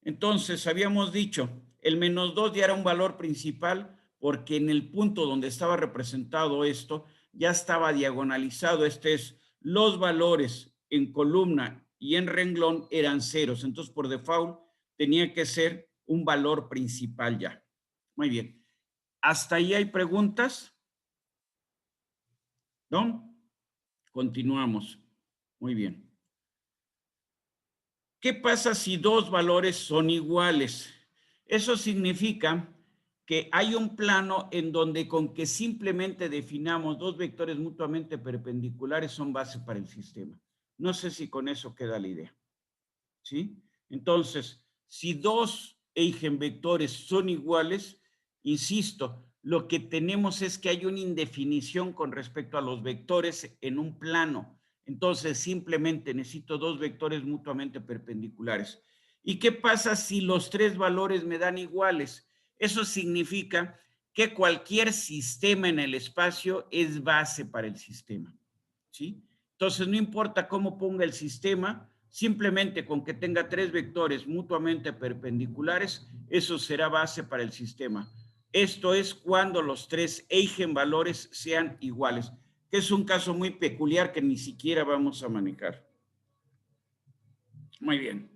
Entonces, habíamos dicho, el menos 2 ya era un valor principal porque en el punto donde estaba representado esto, ya estaba diagonalizado. Este es los valores en columna y en renglón eran ceros. Entonces, por default, tenía que ser un valor principal ya. Muy bien. ¿Hasta ahí hay preguntas? ¿No? Continuamos. Muy bien. ¿Qué pasa si dos valores son iguales? Eso significa que hay un plano en donde con que simplemente definamos dos vectores mutuamente perpendiculares son base para el sistema. No sé si con eso queda la idea. ¿Sí? Entonces, si dos eigenvectores son iguales, insisto, lo que tenemos es que hay una indefinición con respecto a los vectores en un plano. Entonces, simplemente necesito dos vectores mutuamente perpendiculares. ¿Y qué pasa si los tres valores me dan iguales? Eso significa que cualquier sistema en el espacio es base para el sistema. ¿Sí? Entonces, no importa cómo ponga el sistema, simplemente con que tenga tres vectores mutuamente perpendiculares, eso será base para el sistema. Esto es cuando los tres eigenvalores sean iguales, que es un caso muy peculiar que ni siquiera vamos a manejar. Muy bien.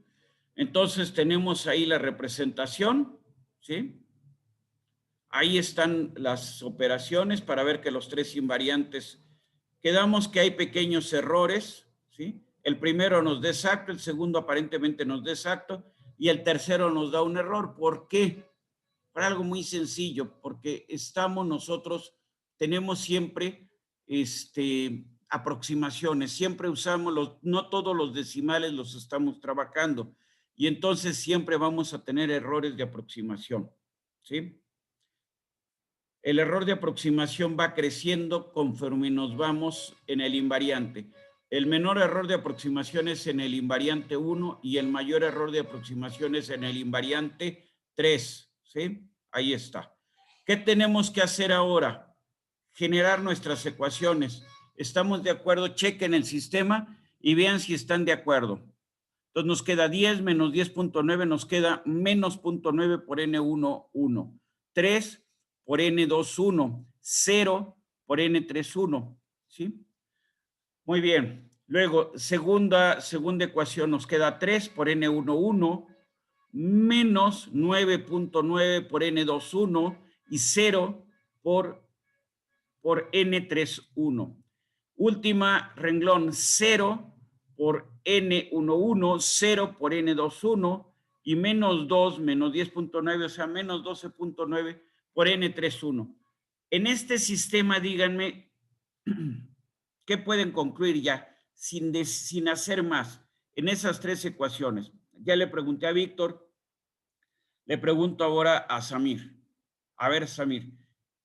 Entonces tenemos ahí la representación, ¿sí? Ahí están las operaciones para ver que los tres invariantes, quedamos que hay pequeños errores, ¿sí? El primero nos da exacto, el segundo aparentemente nos da exacto y el tercero nos da un error. ¿Por qué? Por algo muy sencillo, porque tenemos siempre aproximaciones, siempre usamos no todos los decimales los estamos trabajando y entonces siempre vamos a tener errores de aproximación, ¿sí? El error de aproximación va creciendo conforme nos vamos en el invariante. El menor error de aproximación es en el invariante 1 y el mayor error de aproximación es en el invariante 3, ¿sí? Ahí está. ¿Qué tenemos que hacer ahora? Generar nuestras ecuaciones. ¿Estamos de acuerdo? Chequen el sistema y vean si están de acuerdo. Entonces nos queda 10 menos 10.9, nos queda menos 0.9 por N1, 1. 3 por N2, 1. 0 por N3, 1. ¿Sí? Muy bien. Luego, segunda ecuación, nos queda 3 por N1, 1, menos 9.9 por N2, 1 y 0 por N3, 1. Última renglón, 0 por N11, 0 por N21 y menos 2, menos 10.9, o sea, menos 12.9 por N31. En este sistema, díganme, ¿qué pueden concluir ya sin hacer más en esas tres ecuaciones? Ya le pregunté a Víctor, le pregunto ahora a Samir. A ver, Samir,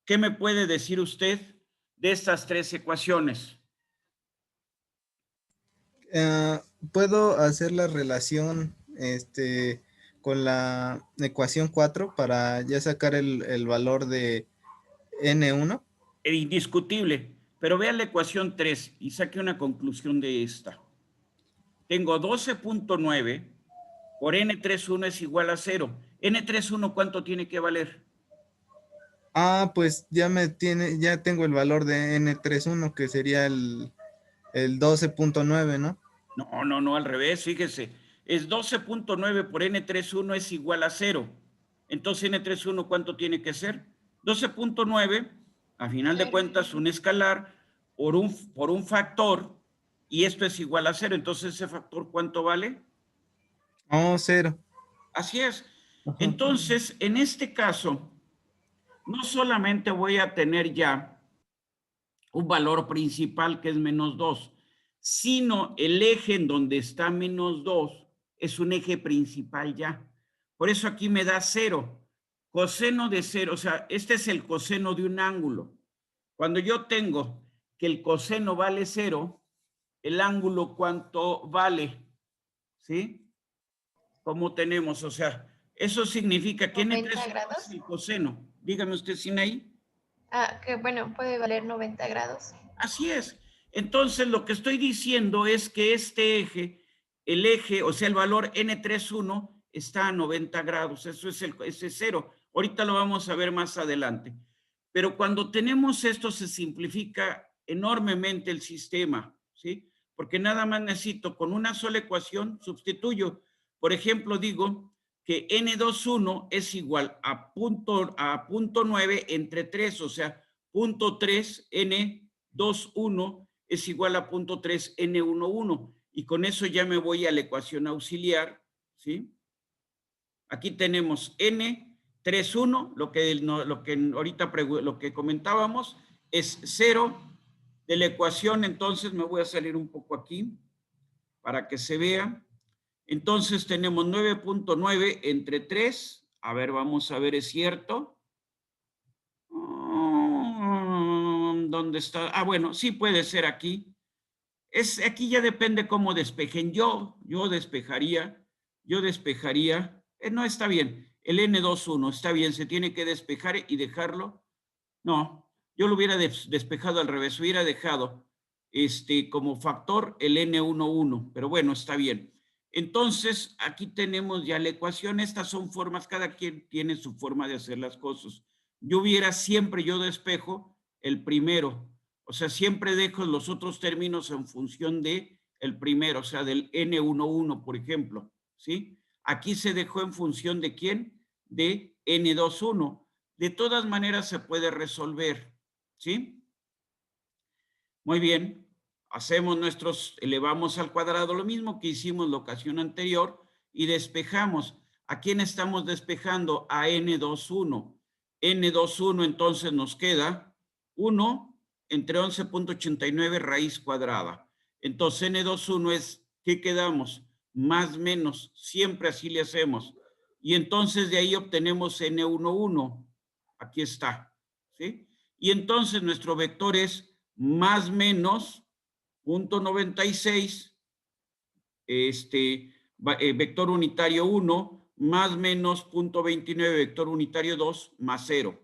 ¿qué me puede decir usted de estas tres ecuaciones? ¿Puedo hacer la relación con la ecuación 4 para ya sacar el valor de N1? Indiscutible, pero vea la ecuación 3 y saque una conclusión de esta. Tengo 12.9 por N31 es igual a 0. N31, ¿cuánto tiene que valer? Pues ya tengo el valor de N31, que sería el 12.9, ¿no? No, al revés, fíjese. Es 12.9 por N31 es igual a 0. Entonces, N31, ¿cuánto tiene que ser? 12.9, a final de cuentas, un escalar por un factor, y esto es igual a 0. Entonces, ¿ese factor cuánto vale? 0. Así es. Ajá. Entonces, en este caso, no solamente voy a tener ya un valor principal que es menos 2, sino el eje en donde está menos 2 es un eje principal ya. Por eso aquí me da 0. Coseno de 0, o sea, este es el coseno de un ángulo. Cuando yo tengo que el coseno vale 0, el ángulo ¿cuánto vale? ¿Sí? ¿Cómo tenemos? O sea, eso significa que N3 es el coseno. Dígame usted, Sinaí. Que bueno, puede valer 90 grados. Así es. Entonces, lo que estoy diciendo es que este eje, el eje, o sea, el valor N31 está a 90 grados. Eso es ese 0. Ahorita lo vamos a ver más adelante. Pero cuando tenemos esto, se simplifica enormemente el sistema, ¿sí? porque nada más necesito con una sola ecuación sustituyo. Por ejemplo, digo que N21 es igual a punto 9 entre 3, o sea, punto 3 N21 es igual a punto 3 N11, y con eso ya me voy a la ecuación auxiliar, ¿sí? Aquí tenemos N31, lo que ahorita lo que comentábamos es 0 de la ecuación. Entonces me voy a salir un poco aquí para que se vea. Entonces tenemos 9.9 entre 3. A ver, vamos a ver, ¿es cierto? ¿Dónde está? Ah, bueno, sí puede ser aquí. Aquí ya depende cómo despejen. Yo despejaría. No, está bien. El N21 está bien, se tiene que despejar y dejarlo. No, yo lo hubiera despejado al revés, hubiera dejado como factor el N11, pero bueno, está bien. Entonces, aquí tenemos ya la ecuación. Estas son formas, cada quien tiene su forma de hacer las cosas. Yo despejo el primero, o sea, siempre dejo los otros términos en función de el primero, o sea, del N11, por ejemplo, ¿sí? Aquí se dejó en función de ¿quién? De N21. De todas maneras se puede resolver, ¿sí? Muy bien. Elevamos al cuadrado lo mismo que hicimos la ocasión anterior y despejamos. ¿A quién estamos despejando? A N21. N21 entonces nos queda 1 entre 11.89 raíz cuadrada. Entonces N21 es, ¿qué quedamos? Más menos, siempre así le hacemos. Y entonces de ahí obtenemos N11. Aquí está, ¿sí? Y entonces nuestro vector es más menos 0.96, vector unitario 1, más menos 0.29, vector unitario 2, más 0.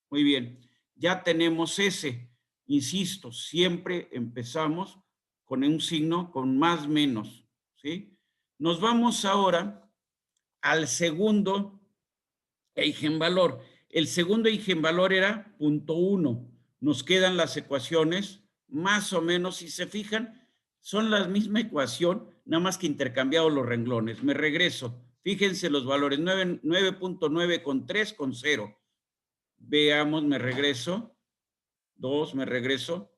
Muy bien, ya tenemos ese. Insisto, siempre empezamos con un signo con más menos, ¿sí? Nos vamos ahora al segundo eigenvalor. El segundo eigenvalor era 0.1. Nos quedan las ecuaciones, más o menos, si se fijan, son la misma ecuación, nada más que intercambiado los renglones. Me regreso. Fíjense los valores, 9.9 con 3 con 0. Veamos, me regreso. 2, me regreso.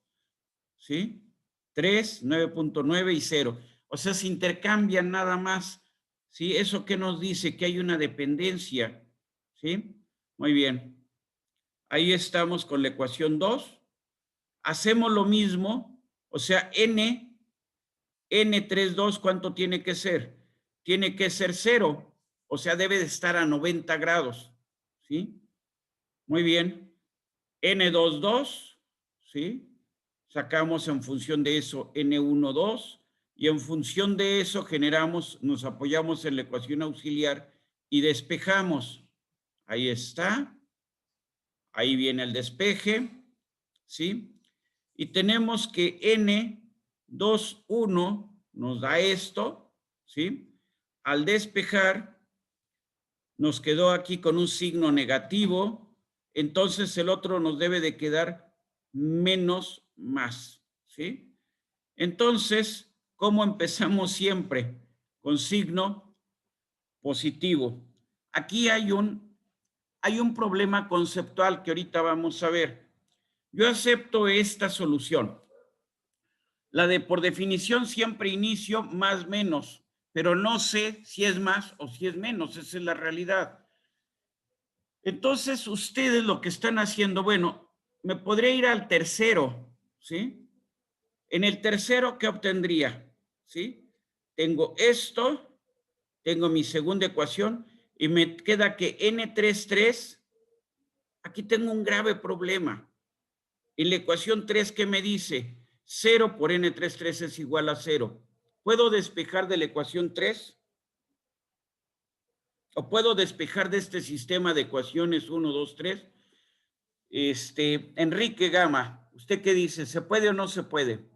¿Sí? 3, 9.9 y 0. O sea, se intercambian nada más. ¿Sí? ¿Eso qué nos dice? Que hay una dependencia. ¿Sí? Muy bien. Ahí estamos con la ecuación 2. Hacemos lo mismo. O sea, N32, ¿cuánto tiene que ser? Tiene que ser 0. O sea, debe de estar a 90 grados. ¿Sí? Muy bien. N22, ¿sí? Sacamos en función de eso N12 y en función de eso nos apoyamos en la ecuación auxiliar y despejamos. Ahí está. Ahí viene el despeje, ¿sí? Y tenemos que N21 nos da esto, ¿sí? Al despejar, nos quedó aquí con un signo negativo, entonces el otro nos debe de quedar menos más, ¿sí? Entonces, ¿cómo empezamos siempre? Con signo positivo. Aquí hay un problema conceptual que ahorita vamos a ver. Yo acepto esta solución. La de por definición siempre inicio más menos, pero no sé si es más o si es menos, esa es la realidad. Entonces, ustedes lo que están haciendo, bueno, me podría ir al tercero, ¿sí? En el tercero, ¿qué obtendría? ¿Sí? Tengo esto, tengo mi segunda ecuación y me queda que N33, aquí tengo un grave problema. En la ecuación 3, ¿qué me dice? 0 por N33 es igual a 0. ¿Puedo despejar de la ecuación 3? ¿O puedo despejar de este sistema de ecuaciones 1, 2, 3? Enrique Gama, ¿usted qué dice? ¿Se puede o no se puede?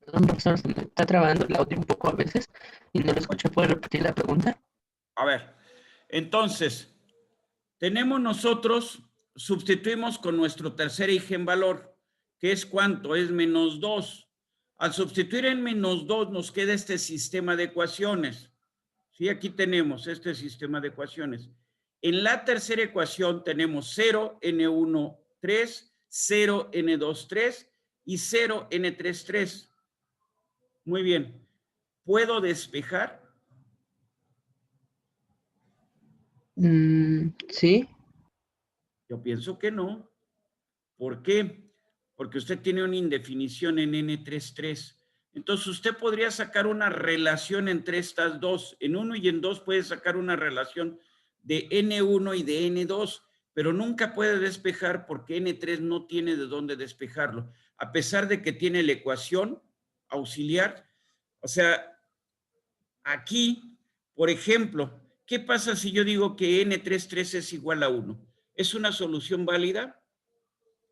Perdón, profesor, se me está trabando el audio un poco a veces y no lo escuché. ¿Puede repetir la pregunta? A ver, entonces, sustituimos con nuestro tercer eigenvalor, que es ¿cuánto? Es menos 2. Al sustituir en menos 2 nos queda este sistema de ecuaciones. Sí, aquí tenemos este sistema de ecuaciones. En la tercera ecuación tenemos 0, N1, 3, 0, N2, 3 y 0, N3, 3. Muy bien. ¿Puedo despejar? Sí, Yo pienso que no. ¿Por qué? Porque usted tiene una indefinición en N33. Entonces usted podría sacar una relación entre estas dos. En 1 y en 2 puede sacar una relación de N1 y de N2, pero nunca puede despejar porque N3 no tiene de dónde despejarlo, a pesar de que tiene la ecuación auxiliar. O sea, aquí, por ejemplo, ¿qué pasa si yo digo que N33 es igual a 1? ¿Es una solución válida?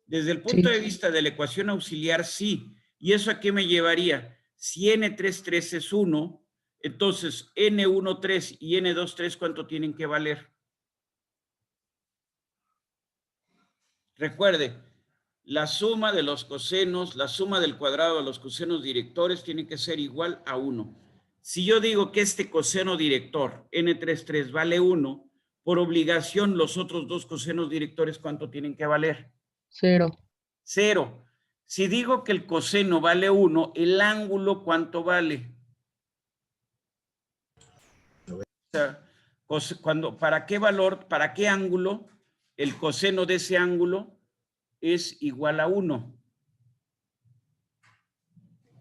Desde el punto de sí, vista de la ecuación auxiliar, sí. ¿Y eso a qué me llevaría? Si N33 es 1, entonces N13 y N23, ¿cuánto tienen que valer? Recuerde, la suma de los cosenos, la suma del cuadrado de los cosenos directores tiene que ser igual a 1. Si yo digo que este coseno director, N33, vale 1, por obligación los otros dos cosenos directores, ¿cuánto tienen que valer? 0. 0. Si digo que el coseno vale 1, ¿el ángulo cuánto vale? O sea, ¿para qué valor, para qué ángulo el coseno de ese ángulo es igual a 1?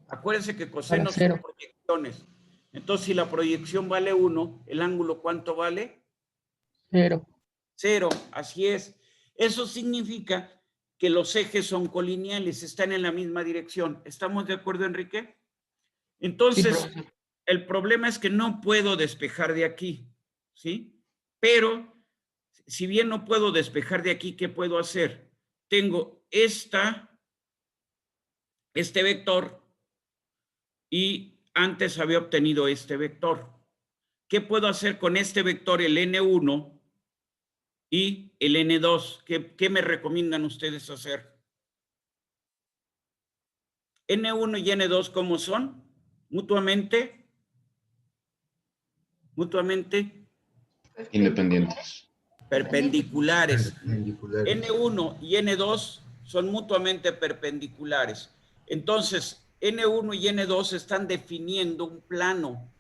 Acuérdense que Para cosenos son 0. proyecciones. Entonces, si la proyección vale 1, ¿el ángulo cuánto vale? 0. 0, así es. Eso significa que los ejes son colineales, están en la misma dirección. ¿Estamos de acuerdo, Enrique? Sí, Entonces, profesor. el problema es que no puedo despejar de aquí, ¿sí? Pero, si bien no puedo despejar de aquí, ¿qué puedo hacer? Tengo este vector y antes había obtenido este vector. ¿Qué puedo hacer con este vector, el N1 y el N2? ¿Qué me recomiendan ustedes hacer? N1 y N2, ¿cómo son? Mutuamente. Independientes. Perpendiculares. Perpendiculares. N1 y N2 son mutuamente perpendiculares. Entonces, N1 y N2 están definiendo un plano.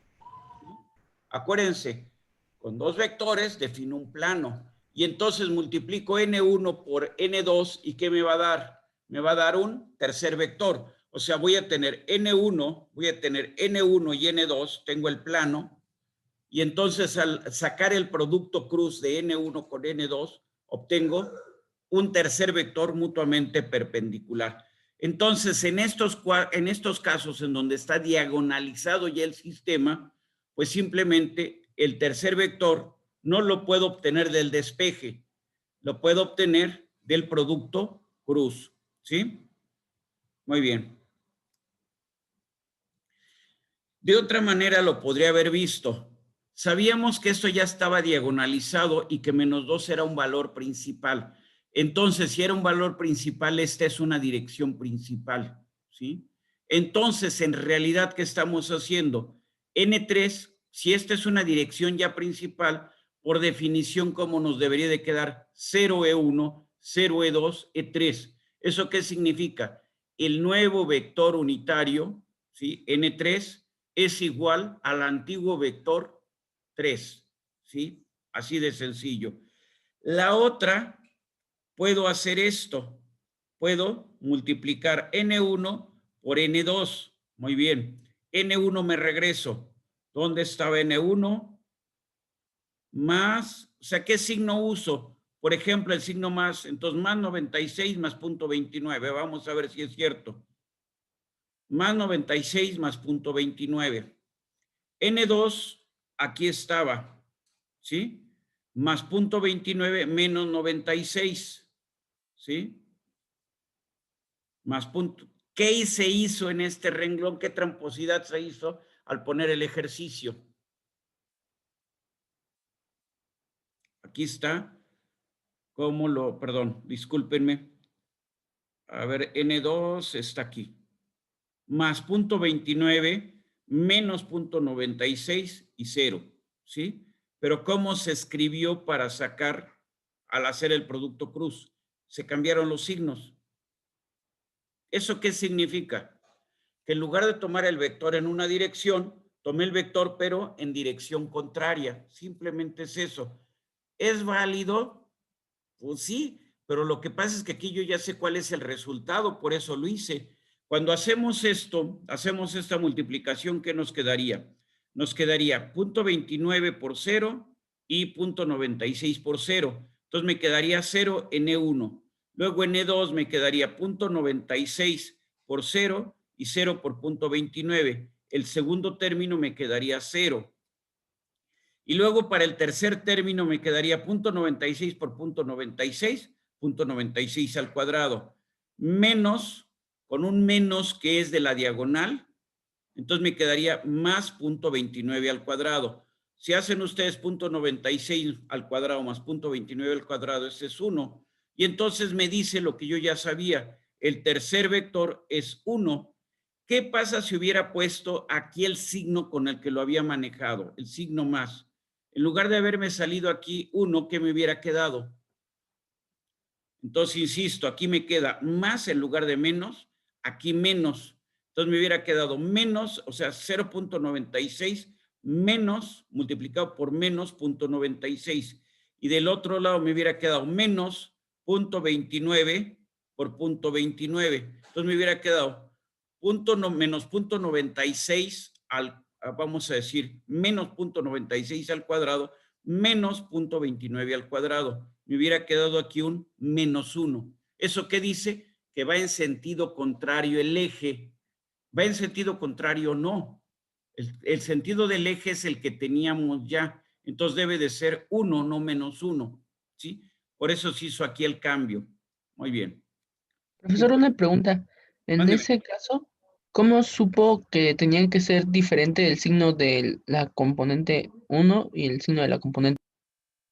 Acuérdense, con dos vectores defino un plano. Y entonces multiplico N1 por N2 y ¿qué me va a dar? Me va a dar un tercer vector. O sea, voy a tener N1 y N2, tengo el plano, y entonces al sacar el producto cruz de N1 con N2, obtengo un tercer vector mutuamente perpendicular. Entonces, en estos casos en donde está diagonalizado ya el sistema, pues simplemente el tercer vector no lo puedo obtener del despeje, lo puedo obtener del producto cruz, ¿sí? Muy bien. De otra manera lo podría haber visto. Sabíamos que esto ya estaba diagonalizado y que menos 2 era un valor principal. Entonces, si era un valor principal, esta es una dirección principal, ¿sí? Entonces, en realidad, ¿qué estamos haciendo? N3, si esta es una dirección ya principal, por definición, ¿cómo nos debería de quedar? 0E1, 0E2, E3. ¿Eso qué significa? El nuevo vector unitario, ¿sí? N3 es igual al antiguo vector 3, ¿sí? Así de sencillo. La otra, puedo hacer esto. Puedo multiplicar N1 por N2. Muy bien. N1 me regreso. ¿Dónde estaba N1? Más, o sea, ¿qué signo uso? Por ejemplo, el signo más, entonces más 96 más punto 29. Vamos a ver si es cierto. Más 96 más punto 29. N2, aquí estaba, ¿sí? Más punto 29 menos 96, ¿sí? Más punto. ¿Qué se hizo en este renglón? ¿Qué tramposidad se hizo al poner el ejercicio? Aquí está. ¿Cómo lo, perdón, discúlpenme. A ver, N2 está aquí. Más 0.29 menos 0.96 y 0, ¿sí? Pero ¿cómo se escribió para sacar al hacer el producto cruz? Se cambiaron los signos. ¿Eso qué significa? Que en lugar de tomar el vector en una dirección, tomé el vector pero en dirección contraria. Simplemente es eso. ¿Es válido? Pues sí, pero lo que pasa es que aquí yo ya sé cuál es el resultado, por eso lo hice. Cuando hacemos esto, hacemos esta multiplicación, ¿qué nos quedaría? Nos quedaría 0.29 por 0 y 0.96 por 0. Entonces me quedaría 0 en E1. Luego en E2 me quedaría 0.96 por 0 y 0 por 0.29. El segundo término me quedaría 0. Y luego para el tercer término me quedaría 0.96 por 0.96, 0.96 al cuadrado, menos, con un menos que es de la diagonal, entonces me quedaría más 0.29 al cuadrado. Si hacen ustedes 0.96 al cuadrado más 0.29 al cuadrado, ese es 1. Y entonces me dice lo que yo ya sabía, el tercer vector es 1. ¿Qué pasa si hubiera puesto aquí el signo con el que lo había manejado, el signo más? En lugar de haberme salido aquí 1, ¿qué me hubiera quedado? Entonces, insisto, aquí me queda más en lugar de menos, aquí menos. Entonces me hubiera quedado menos, o sea, 0.96 menos multiplicado por menos 0.96. Y del otro lado me hubiera quedado menos 0.29 por 0.29. Entonces me hubiera quedado menos 0.96 al, vamos a decir, menos 0.96 al cuadrado, menos 0.29 al cuadrado. Me hubiera quedado aquí un menos 1. ¿Eso qué dice? Que va en sentido contrario el eje. ¿Va en sentido contrario? No. El sentido del eje es el que teníamos ya. Entonces debe de ser 1, no menos 1. ¿Sí? Por eso se hizo aquí el cambio. Muy bien. Profesor, una pregunta. En Mándeme. ese caso, ¿cómo supo que tenían que ser diferente el signo de la componente 1 y el signo de la componente?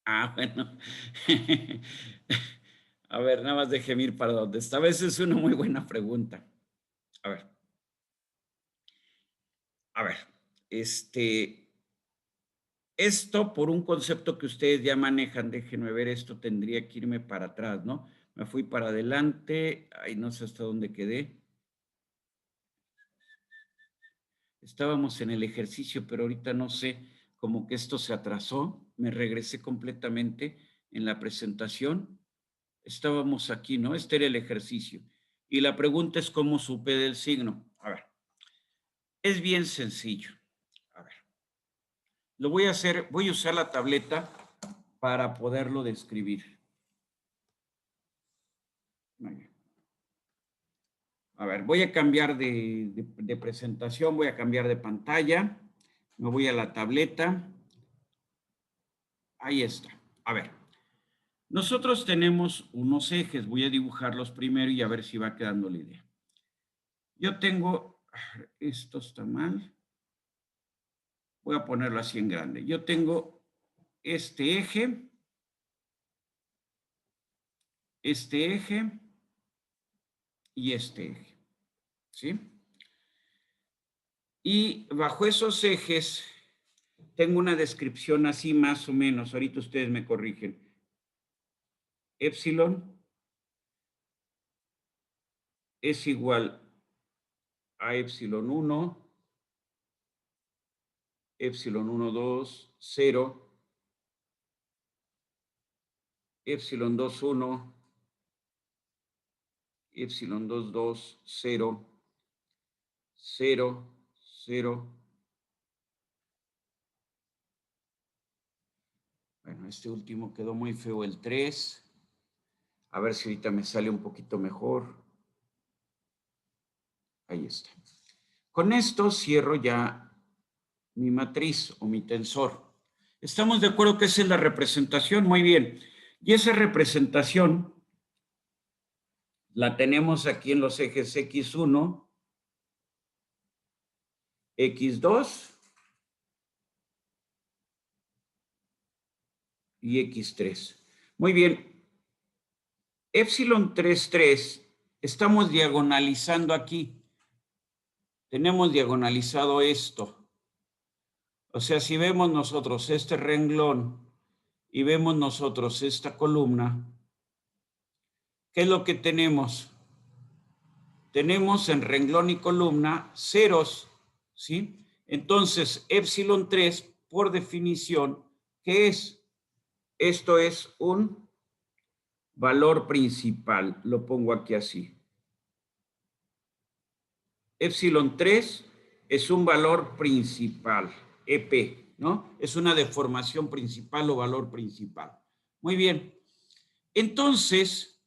Ah, bueno. A ver, nada más déjeme ir para donde está. A veces es una muy buena pregunta. A ver. A ver. Esto por un concepto que ustedes ya manejan, déjenme ver, esto tendría que irme para atrás, ¿no? Me fui para adelante, ay, no sé hasta dónde quedé. Estábamos en el ejercicio, pero ahorita no sé, como que esto se atrasó, me regresé completamente en la presentación. Estábamos aquí, ¿no? Este era el ejercicio. Y la pregunta es cómo supe del signo. A ver, es bien sencillo. A ver, lo voy a hacer, voy a usar la tableta para poderlo describir. Muy bien. A ver, voy a cambiar de presentación, voy a cambiar de pantalla. Me voy a la tableta. Ahí está. A ver, nosotros tenemos unos ejes. Voy a dibujarlos primero y a ver si va quedando la idea. Yo tengo, esto está mal. Voy a ponerlo así en grande. Yo tengo este eje y este eje. ¿Sí? Y bajo esos ejes tengo una descripción así más o menos. Ahorita ustedes me corrigen. Epsilon es igual a epsilon 1, epsilon 1, 2, 0, epsilon 2, 1, epsilon 2, 2, 0, 0, 0. Bueno, este último quedó muy feo, el 3. A ver si ahorita me sale un poquito mejor. Ahí está. Con esto cierro ya mi matriz o mi tensor. ¿Estamos de acuerdo que esa es la representación? Muy bien. Y esa representación la tenemos aquí en los ejes X1, X2 y X3. Muy bien. Epsilon 3,3 estamos diagonalizando aquí. Tenemos diagonalizado esto. O sea, si vemos nosotros este renglón y vemos nosotros esta columna, ¿qué es lo que tenemos? Tenemos en renglón y columna ceros, ¿sí? Entonces, epsilon 3, por definición, ¿qué es? Esto es un valor principal. Lo pongo aquí así. Epsilon 3 es un valor principal, EP, ¿no? Es una deformación principal o valor principal. Muy bien. Entonces,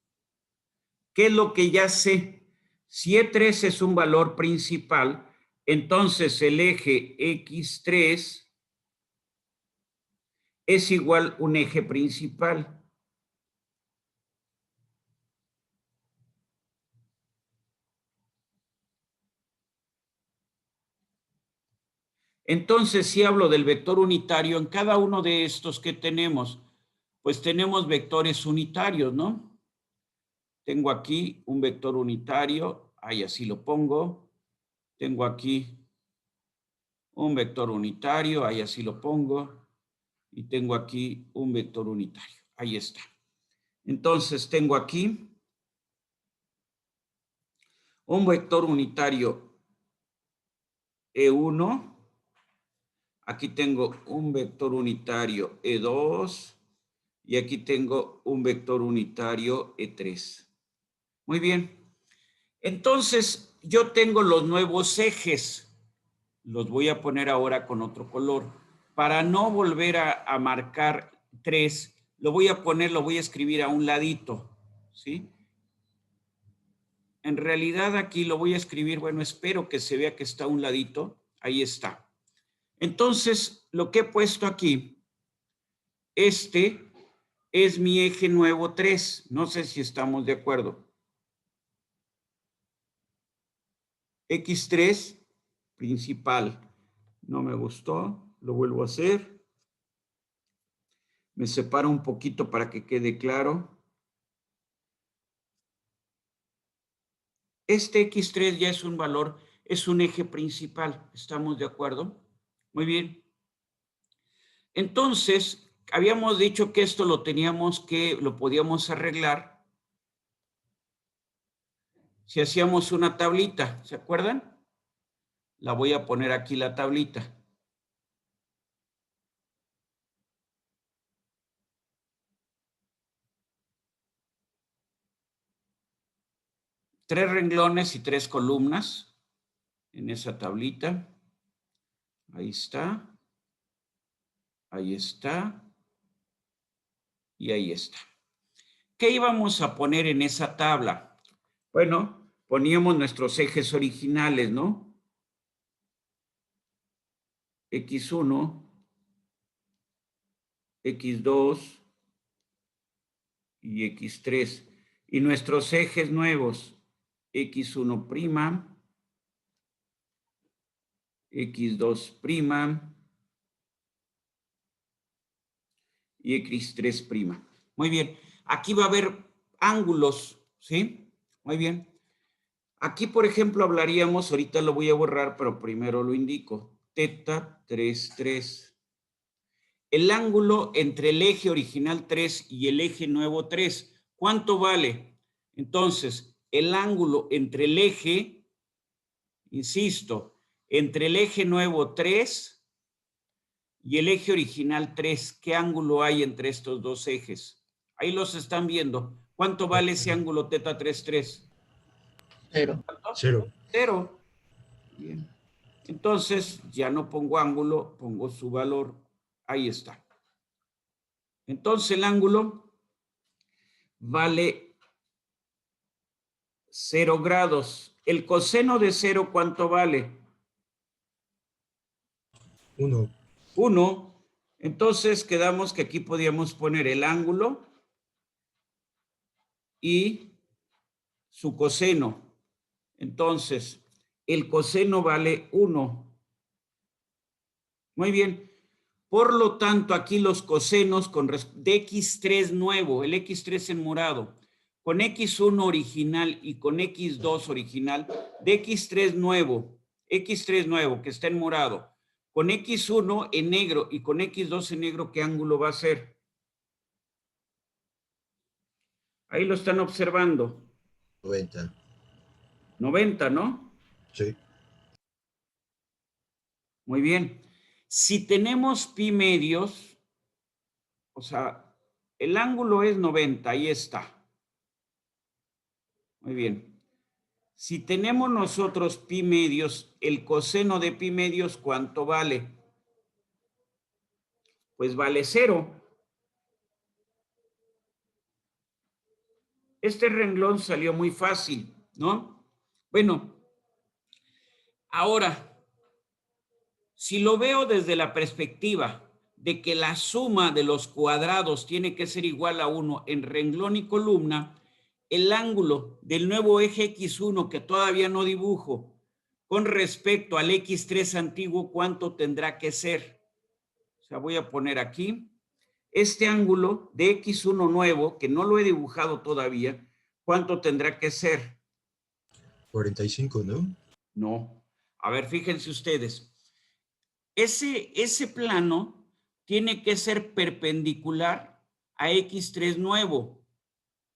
¿qué es lo que ya sé? Si E3 es un valor principal, entonces el eje X3 es igual a un eje principal. Entonces, si hablo del vector unitario, en cada uno de estos que tenemos, pues tenemos vectores unitarios, ¿no? Tengo aquí un vector unitario, ahí así lo pongo. Tengo aquí un vector unitario, ahí así lo pongo. Y tengo aquí un vector unitario, ahí está. Entonces tengo aquí un vector unitario E1. Aquí tengo un vector unitario E2. Y aquí tengo un vector unitario E3. Muy bien. Entonces, yo tengo los nuevos ejes. Los voy a poner ahora con otro color. Para no volver a marcar 3, lo voy a escribir a un ladito, ¿sí? En realidad aquí lo voy a escribir, bueno, espero que se vea que está a un ladito. Ahí está. Entonces, lo que he puesto aquí, este es mi eje nuevo 3. No sé si estamos de acuerdo. X3 principal. No me gustó. Lo vuelvo a hacer. Me separo un poquito para que quede claro. Este X3 ya es un valor, es un eje principal. ¿Estamos de acuerdo? Muy bien. Entonces, habíamos dicho que esto lo podíamos arreglar si hacíamos una tablita. ¿Se acuerdan? La voy a poner aquí la tablita. Tres renglones y tres columnas en esa tablita. Ahí está. Ahí está. Y ahí está. ¿Qué íbamos a poner en esa tabla? Bueno, poníamos nuestros ejes originales, ¿no? X1, X2 y X3. Y nuestros ejes nuevos, X1', X2' y X3'. Muy bien. Aquí va a haber ángulos, ¿sí? Muy bien. Aquí, por ejemplo, hablaríamos, ahorita lo voy a borrar, pero primero lo indico. Teta 3, 3. El ángulo entre el eje original 3 y el eje nuevo 3, ¿cuánto vale? Entonces, el ángulo entre el eje, insisto, entre el eje nuevo 3 y el eje original 3, ¿qué ángulo hay entre estos dos ejes? Ahí los están viendo. ¿Cuánto vale ese ángulo teta 3, 3? 0. 0. 0. Bien. Entonces, ya no pongo ángulo, pongo su valor. Ahí está. Entonces, el ángulo vale 0 grados. ¿El coseno de 0 cuánto vale? 1. 1. Entonces, quedamos que aquí podíamos poner el ángulo y su coseno. Entonces, el coseno vale 1. Muy bien. Por lo tanto, aquí los cosenos de X3 nuevo, el X3 en morado, con X1 original y con X2 original, de X3 nuevo, que está en morado, con X1 en negro y con X2 en negro, ¿qué ángulo va a ser? Ahí lo están observando. 90. 90, ¿no? Sí. Muy bien. Si tenemos pi medios, o sea, el ángulo es 90, ahí está. Muy bien. Si tenemos nosotros pi medios, el coseno de pi medios, ¿cuánto vale? Pues vale 0. Este renglón salió muy fácil, ¿no? Bueno, ahora, si lo veo desde la perspectiva de que la suma de los cuadrados tiene que ser igual a 1 en renglón y columna, el ángulo del nuevo eje X1 que todavía no dibujo con respecto al X3 antiguo, ¿cuánto tendrá que ser? O sea, voy a poner aquí este ángulo de X1 nuevo, que no lo he dibujado todavía, ¿cuánto tendrá que ser? 45, ¿no? No. A ver, fíjense ustedes. Ese plano tiene que ser perpendicular a X3 nuevo,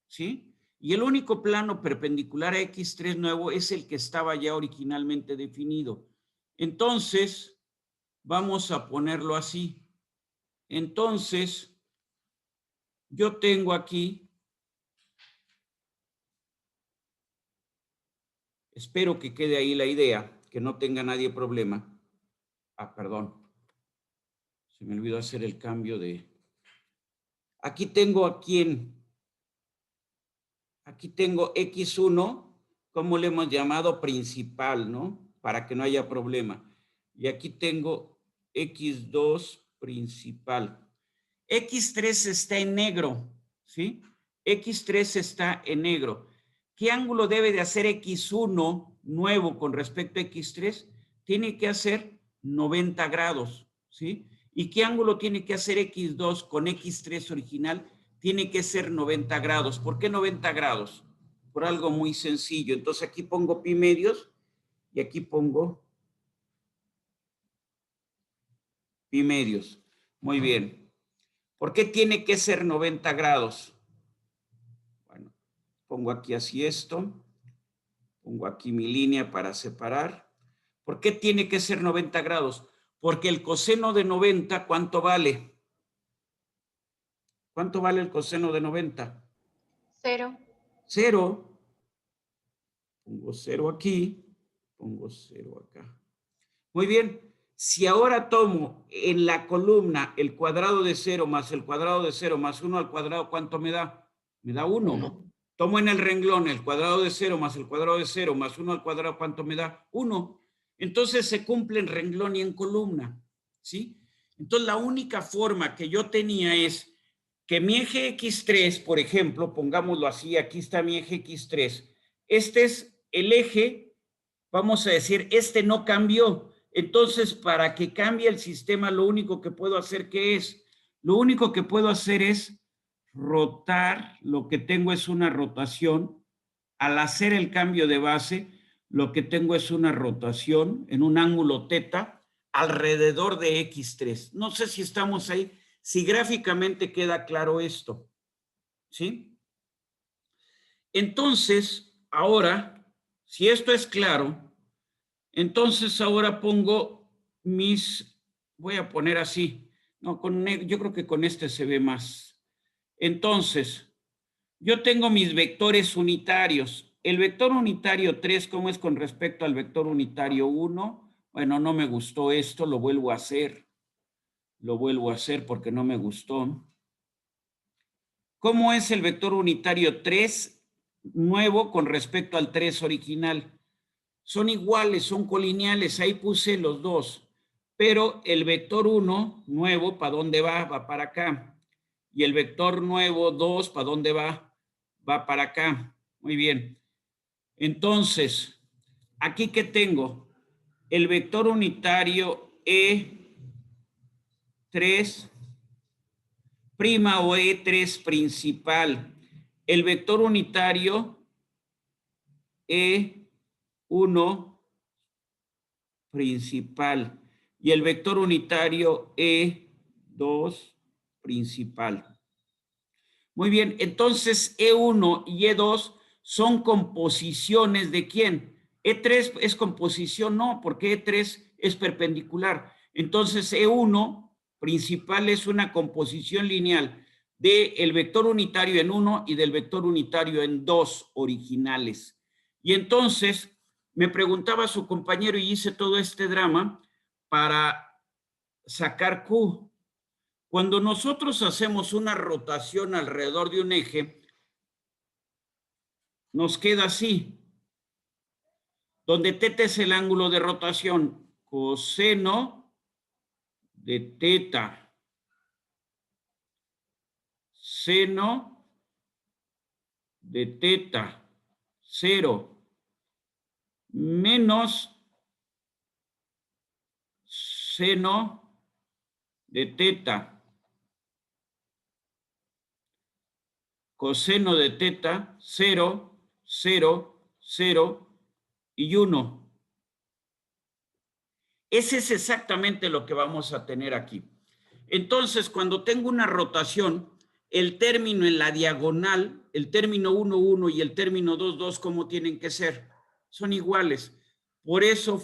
¿sí? Y el único plano perpendicular a X3 nuevo es el que estaba ya originalmente definido. Entonces, vamos a ponerlo así. Entonces, yo tengo aquí, espero que quede ahí la idea, que no tenga nadie problema. Ah, perdón. Se me olvidó hacer el cambio de... Aquí tengo a quién. Aquí tengo X1, como le hemos llamado principal, ¿no? Para que no haya problema. Y aquí tengo X2 principal. X3 está en negro, ¿sí? X3 está en negro. ¿Qué ángulo debe de hacer X1 nuevo con respecto a X3? Tiene que hacer 90 grados, ¿sí? ¿Y qué ángulo tiene que hacer X2 con X3 original? Tiene que ser 90 grados. ¿Por qué 90 grados? Por algo muy sencillo. Entonces aquí pongo pi medios y aquí pongo pi medios. Muy bien. ¿Por qué tiene que ser 90 grados? Bueno, pongo aquí así esto. Pongo aquí mi línea para separar. ¿Por qué tiene que ser 90 grados? Porque el coseno de 90, ¿cuánto vale? ¿Cuánto vale el coseno de 90? 0. 0. Pongo 0 aquí. Pongo 0 acá. Muy bien. Si ahora tomo en la columna el cuadrado de 0 más el cuadrado de 0 más 1 al cuadrado, ¿cuánto me da? Me da 1. 1. Tomo en el renglón el cuadrado de 0 más el cuadrado de 0 más 1 al cuadrado, ¿cuánto me da? 1. Entonces se cumple en renglón y en columna, ¿sí? Entonces la única forma que yo tenía es que mi eje X3, por ejemplo, pongámoslo así, aquí está mi eje X3. Este es el eje, vamos a decir, este no cambió. Entonces, para que cambie el sistema, lo único que puedo hacer, ¿qué es? Lo único que puedo hacer es rotar, lo que tengo es una rotación. Al hacer el cambio de base, lo que tengo es una rotación en un ángulo teta alrededor de X3. No sé si estamos ahí, si gráficamente queda claro esto, ¿sí? Entonces, ahora, si esto es claro, entonces ahora pongo voy a poner así, no, yo creo que con este se ve más. Entonces, yo tengo mis vectores unitarios. El vector unitario 3, ¿cómo es con respecto al vector unitario 1? Bueno, no me gustó esto, lo vuelvo a hacer. Lo vuelvo a hacer porque no me gustó. ¿Cómo es el vector unitario 3 nuevo con respecto al 3 original? Son iguales, son colineales, ahí puse los dos. Pero el vector 1 nuevo, ¿para dónde va? Va para acá. Y el vector nuevo 2, ¿para dónde va? Va para acá. Muy bien. Entonces, aquí que tengo el vector unitario E3' o E3 principal. el vector unitario E1 principal y el vector unitario E2 principal. Muy bien, entonces E1 y E2 son composiciones ¿de quién? E3 es composición, no, porque E3 es perpendicular. Entonces E1 principal es una composición lineal del vector unitario en 1 y del vector unitario en 2 originales. Y entonces me preguntaba su compañero y hice todo este drama para sacar Q. Cuando nosotros hacemos una rotación alrededor de un eje, nos queda así, donde θ es el ángulo de rotación, coseno de θ, seno de θ, 0, menos seno de θ, coseno de θ, 0, 0, 0 y 1. Ese es exactamente lo que vamos a tener aquí. Entonces, cuando tengo una rotación, el término en la diagonal, el término 1, 1 y el término 2, 2, ¿cómo tienen que ser? Son iguales. Por eso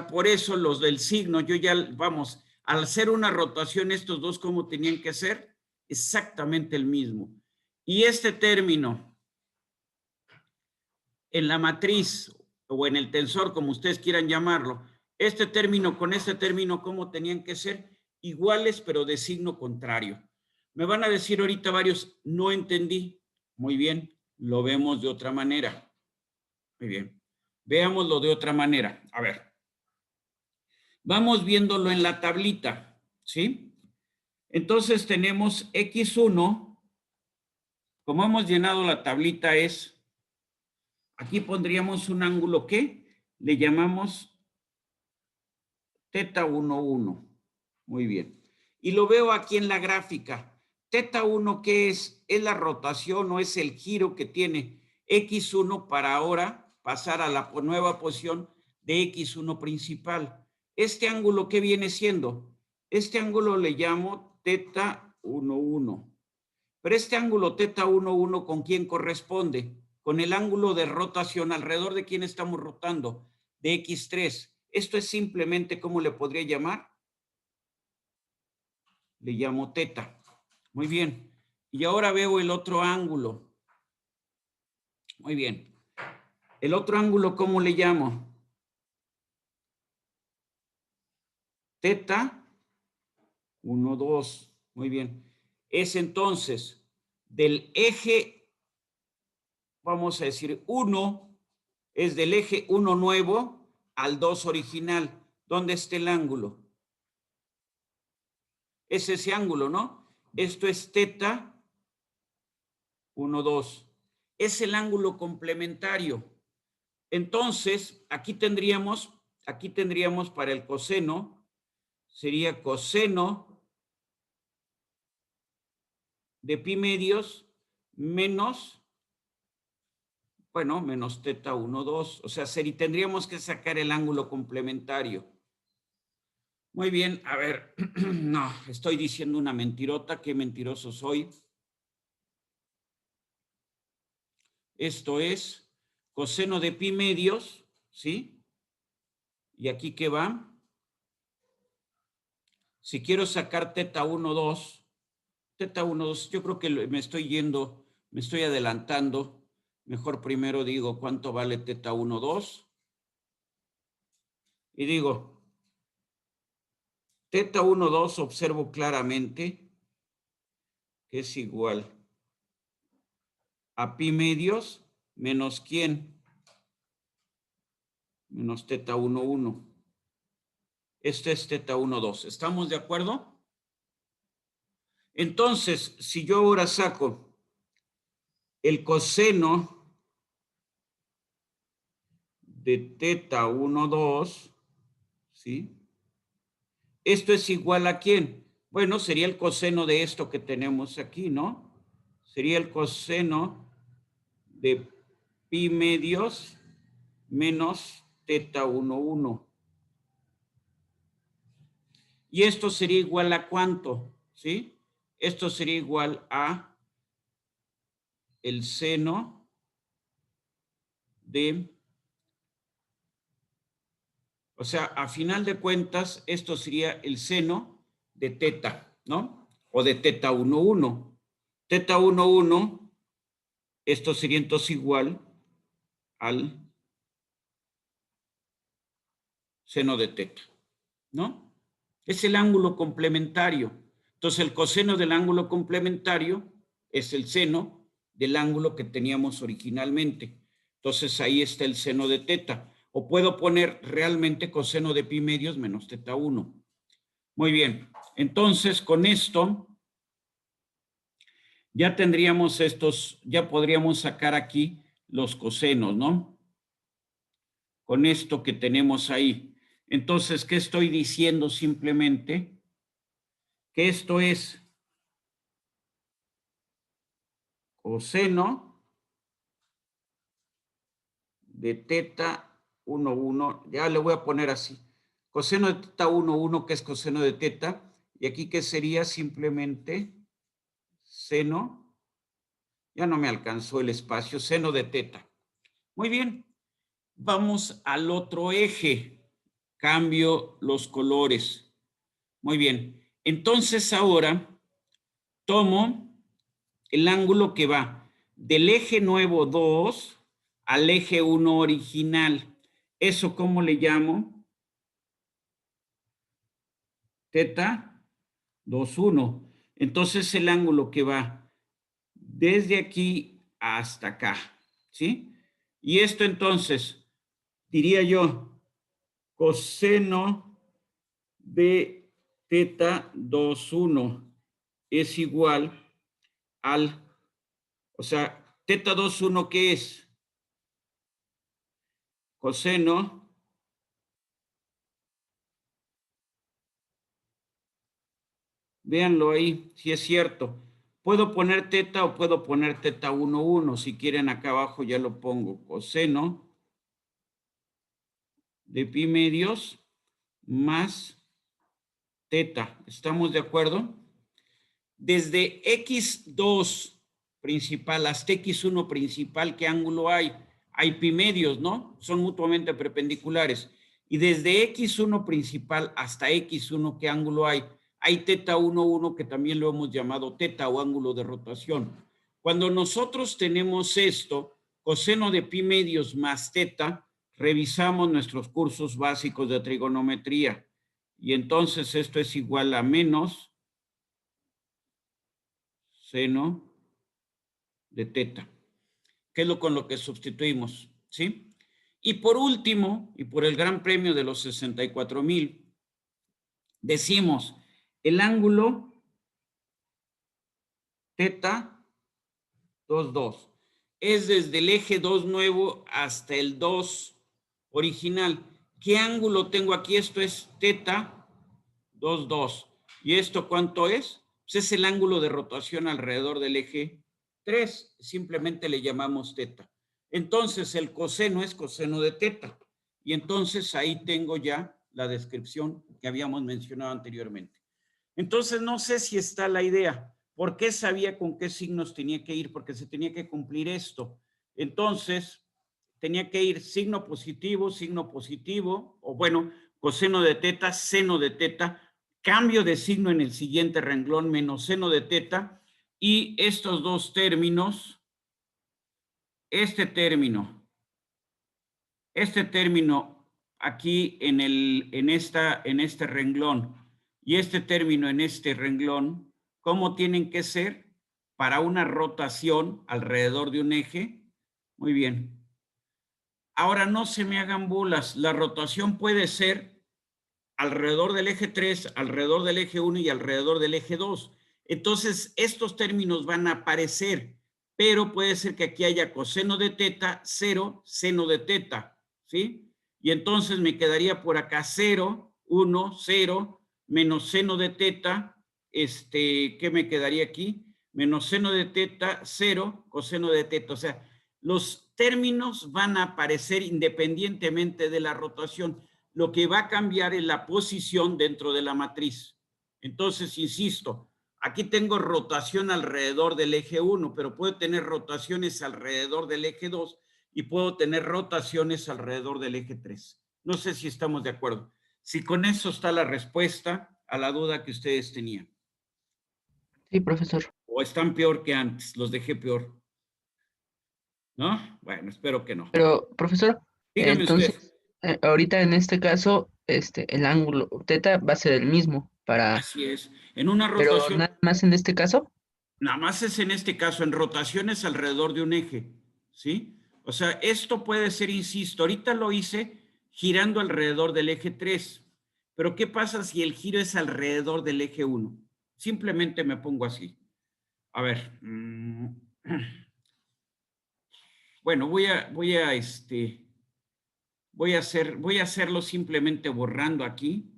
por eso los del signo, yo ya, vamos, al hacer una rotación, estos dos, ¿cómo tenían que ser? Exactamente el mismo. Y este término en la matriz o en el tensor, como ustedes quieran llamarlo, este término con este término, ¿cómo tenían que ser? Iguales, pero de signo contrario. Me van a decir ahorita varios, no entendí. Muy bien, lo vemos de otra manera. Muy bien, veámoslo de otra manera. A ver, vamos viéndolo en la tablita, ¿sí? Entonces tenemos X1, como hemos llenado la tablita es, aquí pondríamos un ángulo que le llamamos θ11. Muy bien. Y lo veo aquí en la gráfica. θ1, ¿qué es? ¿Es la rotación o es el giro que tiene X1 para ahora pasar a la nueva posición de X1 principal? Este ángulo, ¿qué viene siendo? Este ángulo le llamo θ11. Pero este ángulo θ11, ¿con quién corresponde? Con el ángulo de rotación, alrededor de quién estamos rotando, de X3. Esto es simplemente, ¿cómo le podría llamar? Le llamo θ. Muy bien. Y ahora veo el otro ángulo. Muy bien. El otro ángulo, ¿cómo le llamo? θ 1, 2. Muy bien. Es entonces del eje, vamos a decir 1, es del eje 1 nuevo al 2 original. ¿Dónde está el ángulo? Es ese ángulo, ¿no? Esto es θ 1, 2. Es el ángulo complementario. Entonces, aquí tendríamos para el coseno, sería coseno de pi medios menos, bueno, menos θ 1, 2. O sea, tendríamos que sacar el ángulo complementario. Muy bien, a ver, no, estoy diciendo una mentirota, qué mentiroso soy. Esto es coseno de pi medios, ¿sí? ¿Y aquí qué va? Si quiero sacar θ1, 2, θ1, 2, yo creo que me estoy adelantando. Mejor primero digo cuánto vale θ1, 2. Y digo, θ1, 2, observo claramente que es igual a pi medios menos ¿quién? Menos θ1, 1. Este es θ1, 2. ¿Estamos de acuerdo? Entonces, si yo ahora saco el coseno de θ1, 2, ¿sí? Esto es igual a ¿quién? Bueno, sería el coseno de esto que tenemos aquí, ¿no? sería el coseno de pi medios menos teta 1, 1. Y esto sería igual a ¿cuánto? ¿Sí? Esto sería igual a el seno de... O sea, a final de cuentas, esto sería el seno de teta, ¿no? O de teta 1, 1. Teta 1, 1, esto sería entonces igual al seno de teta, ¿no? Es el ángulo complementario. Entonces, el coseno del ángulo complementario es el seno del ángulo que teníamos originalmente. Entonces, ahí está el seno de teta. O puedo poner realmente coseno de pi medios menos teta 1. Muy bien. Entonces, con esto, ya tendríamos estos, ya podríamos sacar aquí los cosenos, ¿no? Con esto que tenemos ahí. Entonces, ¿qué estoy diciendo simplemente? Que esto es coseno de teta 1, 1. Ya le voy a poner así. Coseno de teta 1, 1, que es coseno de teta. Y aquí, ¿qué sería? Simplemente seno. Ya no me alcanzó el espacio. Seno de teta. Muy bien. Vamos al otro eje. Cambio los colores. Muy bien. Entonces ahora tomo el ángulo que va del eje nuevo 2 al eje 1 original. ¿Eso cómo le llamo? Teta 2, 1. Entonces el ángulo que va desde aquí hasta acá, ¿sí? Y esto entonces, diría yo, coseno de teta 2, 1 es igual al, o sea, teta 2, 1, ¿qué es? Coseno véanlo ahí, si es cierto. Puedo poner teta o puedo poner teta 1, 1. Si quieren acá abajo ya lo pongo. Coseno de pi medios más teta. ¿Estamos de acuerdo? Desde x2 principal hasta x1 principal, ¿qué ángulo hay? Hay pi medios, ¿no? Son mutuamente perpendiculares. Y desde x1 principal hasta x1, ¿qué ángulo hay? Hay teta 1, 1, que también lo hemos llamado teta o ángulo de rotación. Cuando nosotros tenemos esto, coseno de pi medios más teta, revisamos nuestros cursos básicos de trigonometría. Y entonces esto es igual a menos seno de teta, que es lo con lo que sustituimos, ¿sí? Y por último, y por el gran premio de los 64,000, decimos el ángulo teta 2, 2 es desde el eje 2 nuevo hasta el 2 original. ¿Qué ángulo tengo aquí? Esto es teta 2, 2. ¿Y esto cuánto es? Pues es el ángulo de rotación alrededor del eje 3. Simplemente le llamamos teta. Entonces el coseno es coseno de teta. Y entonces ahí tengo ya la descripción que habíamos mencionado anteriormente. Entonces no sé si está la idea. ¿Por qué sabía con qué signos tenía que ir? Porque se tenía que cumplir esto. Entonces tenía que ir signo positivo, o bueno, coseno de teta, seno de teta, cambio de signo en el siguiente renglón, menos seno de teta, y estos dos términos, este término aquí en este renglón y este término en este renglón, ¿cómo tienen que ser para una rotación alrededor de un eje? Muy bien. Ahora no se me hagan bolas, la rotación puede ser alrededor del eje 3, alrededor del eje 1 y alrededor del eje 2. Entonces, estos términos van a aparecer, pero puede ser que aquí haya coseno de teta, 0, seno de teta, ¿sí? Y entonces me quedaría por acá 0, 1, 0, menos seno de teta, ¿qué me quedaría aquí? menos seno de teta, 0, coseno de teta. O sea, los términos van a aparecer independientemente de la rotación. Lo que va a cambiar es la posición dentro de la matriz. Entonces, insisto, aquí tengo rotación alrededor del eje 1, pero puedo tener rotaciones alrededor del eje 2 y puedo tener rotaciones alrededor del eje 3. No sé si estamos de acuerdo. Si con eso está la respuesta a la duda que ustedes tenían. Sí, profesor. ¿O están peor que antes? Los dejé peor. ¿No? Bueno, espero que no. Pero, profesor, Dígame usted. entonces, ahorita en este caso, el ángulo teta va a ser el mismo para, Así es. En una pero rotación, nada más en este caso. nada más es en este caso, en rotaciones alrededor de un eje, ¿sí? O sea, esto puede ser, insisto, ahorita lo hice girando alrededor del eje 3, pero ¿qué pasa si el giro es alrededor del eje 1? Simplemente me pongo así. A ver. Bueno, voy a hacerlo simplemente borrando aquí.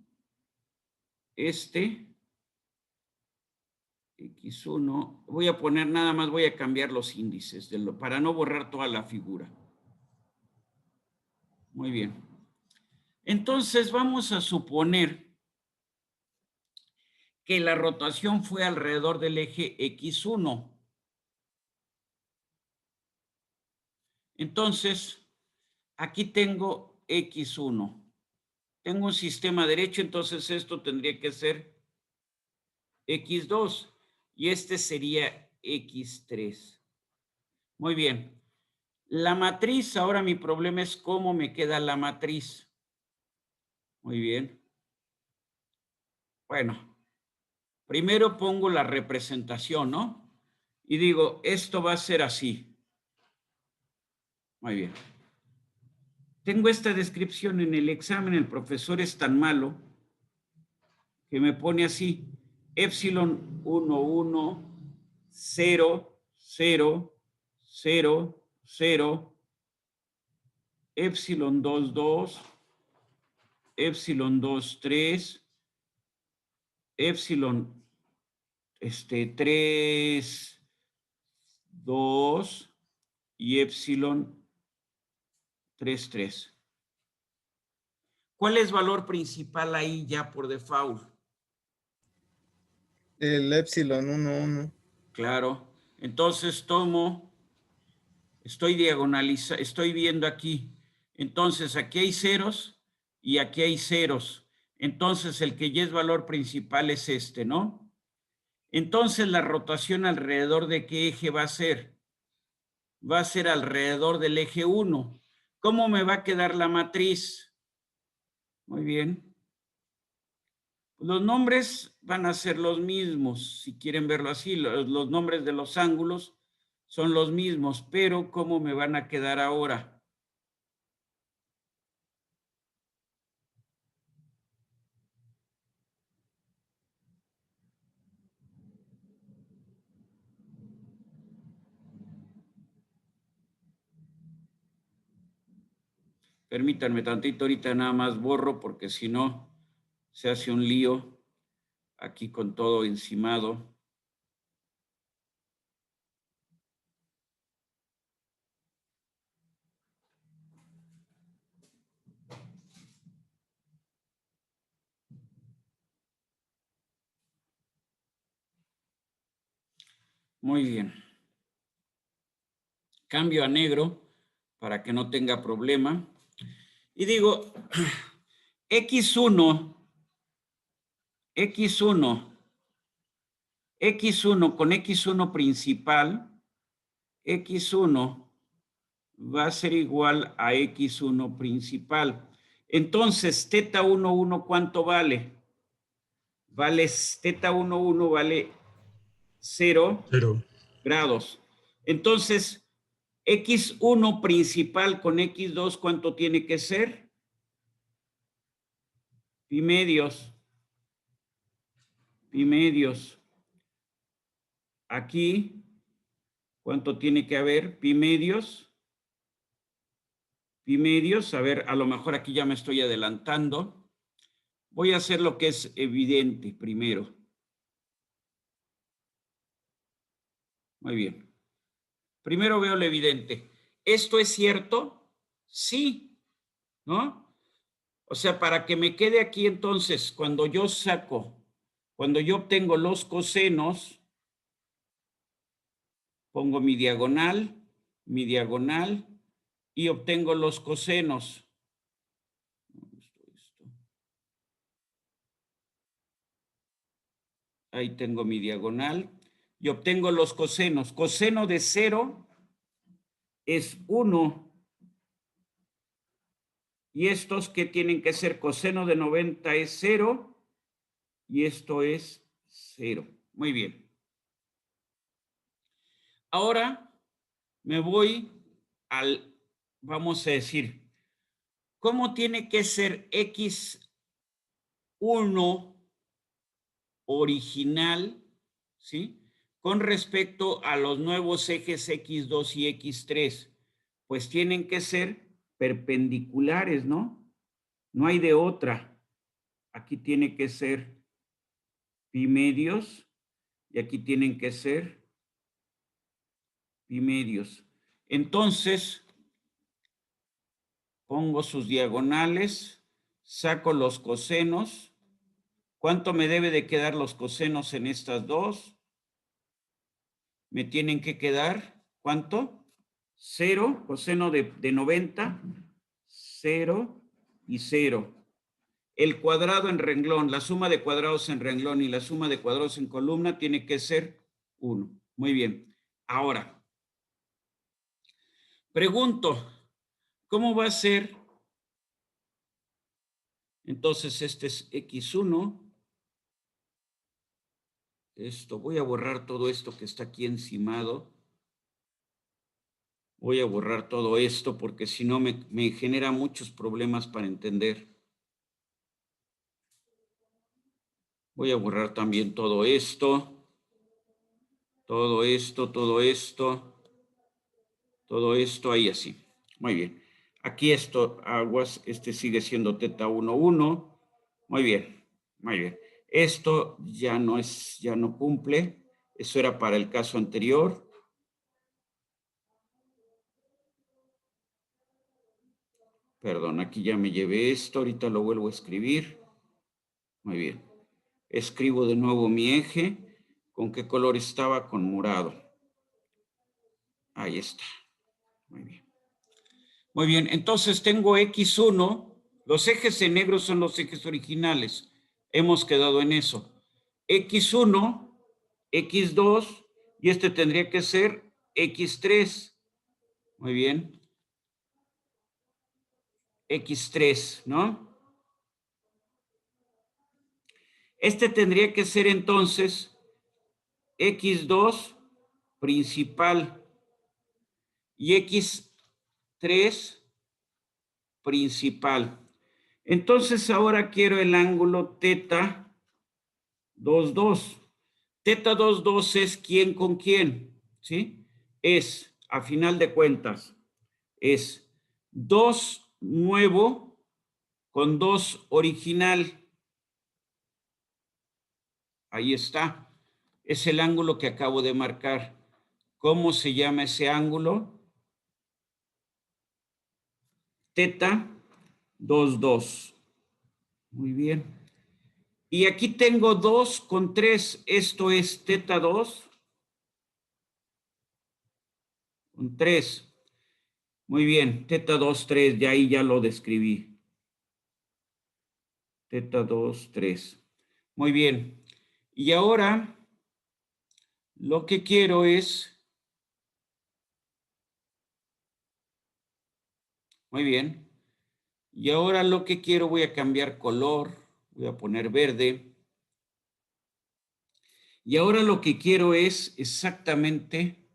X1, voy a poner nada más, voy a cambiar los índices para no borrar toda la figura. Muy bien. Entonces vamos a suponer que la rotación fue alrededor del eje X1. Entonces, aquí tengo X1. Tengo un sistema derecho, entonces esto tendría que ser X2 y este sería X3. Muy bien. La matriz, ahora mi problema es cómo me queda la matriz. Muy bien. Bueno, primero pongo la representación, ¿no? Y digo, esto va a ser así. Muy bien. Tengo esta descripción en el examen, el profesor es tan malo que me pone así, epsilon 1, 1, 0, 0, 0, 0, epsilon 2, 2, epsilon 2, 3, epsilon 3, 2 y epsilon 3, 3. ¿Cuál es valor principal ahí ya por default? El epsilon 1, 1. Claro. Entonces estoy viendo aquí. Entonces aquí hay ceros y aquí hay ceros. Entonces el que ya es valor principal es este, ¿no? Entonces la rotación alrededor de qué eje va a ser? Va a ser alrededor del eje 1. ¿Cómo me va a quedar la matriz? Muy bien. Los nombres van a ser los mismos, si quieren verlo así. Los nombres de los ángulos son los mismos, pero ¿cómo me van a quedar ahora? Permítanme tantito, ahorita nada más borro porque si no se hace un lío aquí con todo encimado. Muy bien. Cambio a negro para que no tenga problema. Y digo, X1 con X1 principal, X1 va a ser igual a X1 principal. Entonces, teta 1, 1, ¿cuánto vale? Teta 1, 1 vale 0 grados. Entonces, X1 principal con X2, ¿cuánto tiene que ser? Pi medios. Pi medios. Aquí, ¿cuánto tiene que haber? Pi medios. Pi medios. A ver, a lo mejor aquí ya me estoy adelantando. Voy a hacer lo que es evidente primero. Muy bien. Primero veo lo evidente. ¿Esto es cierto? Sí, ¿no? O sea, para que me quede aquí entonces, cuando yo obtengo los cosenos, pongo mi diagonal, y obtengo los cosenos. Ahí tengo mi diagonal y obtengo los cosenos. Coseno de 0 es 1. Y estos que tienen que ser coseno de 90 es 0 y esto es 0. Muy bien. Ahora me voy vamos a decir, ¿cómo tiene que ser X1 original, ¿sí? Con respecto a los nuevos ejes X2 y X3? Pues tienen que ser perpendiculares, ¿no? No hay de otra. Aquí tiene que ser pi medios y aquí tienen que ser pi medios. Entonces, pongo sus diagonales, saco los cosenos. ¿Cuánto me debe de quedar los cosenos en estas dos? Me tienen que quedar, ¿cuánto? 0, coseno de 90, 0 y 0. El cuadrado en renglón, la suma de cuadrados en renglón y la suma de cuadrados en columna tiene que ser 1. Muy bien. Ahora, pregunto, ¿cómo va a ser? Entonces, este es X1. Voy a borrar todo esto que está aquí encimado. Voy a borrar todo esto porque si no me genera muchos problemas para entender. Voy a borrar también todo esto. Todo esto, ahí así. Muy bien. Aquí esto, aguas, sigue siendo teta 1, 1. Muy bien, muy bien. Esto ya no cumple. Eso era para el caso anterior. Perdón, aquí ya me llevé esto. Ahorita lo vuelvo a escribir. Muy bien. Escribo de nuevo mi eje. ¿Con qué color estaba? Con morado. Ahí está. Muy bien. Muy bien, entonces tengo X1. Los ejes en negro son los ejes originales. Hemos quedado en eso. X1, X2, y este tendría que ser X3. Muy bien. X3, ¿no? Este tendría que ser entonces X2 principal y X3 principal. Entonces ahora quiero el ángulo teta 2, 2. Teta 2, 2 es quién con quién, ¿sí? Es, a final de cuentas, es 2 nuevo con 2 original. Ahí está. Es el ángulo que acabo de marcar. ¿Cómo se llama ese ángulo? Teta 2, 2. Muy bien. Y aquí tengo 2 con 3. Esto es teta 2 con 3. Muy bien. Teta 2, 3. Ya ahí ya lo describí. Teta 2, 3. Muy bien. Y ahora lo que quiero es... Muy bien. Y ahora lo que quiero, voy a cambiar color. Voy a poner verde. Y ahora lo que quiero es exactamente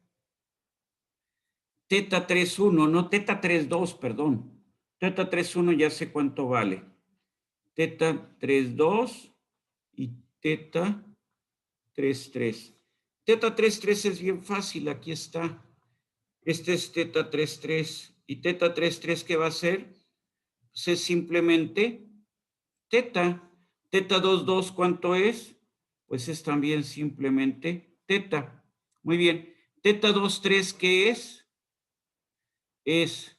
teta 3, 1, no teta 3, 2, perdón. Teta 3, 1 ya sé cuánto vale. Teta 3, 2 y teta 3, 3. Teta 3, 3 es bien fácil, aquí está. Este es teta 3, 3. ¿Y teta 3, 3 qué va a ser? Pues es simplemente teta. Teta 2, 2, ¿cuánto es? Pues es también simplemente teta. Muy bien. Teta 2, 3, ¿qué es? Es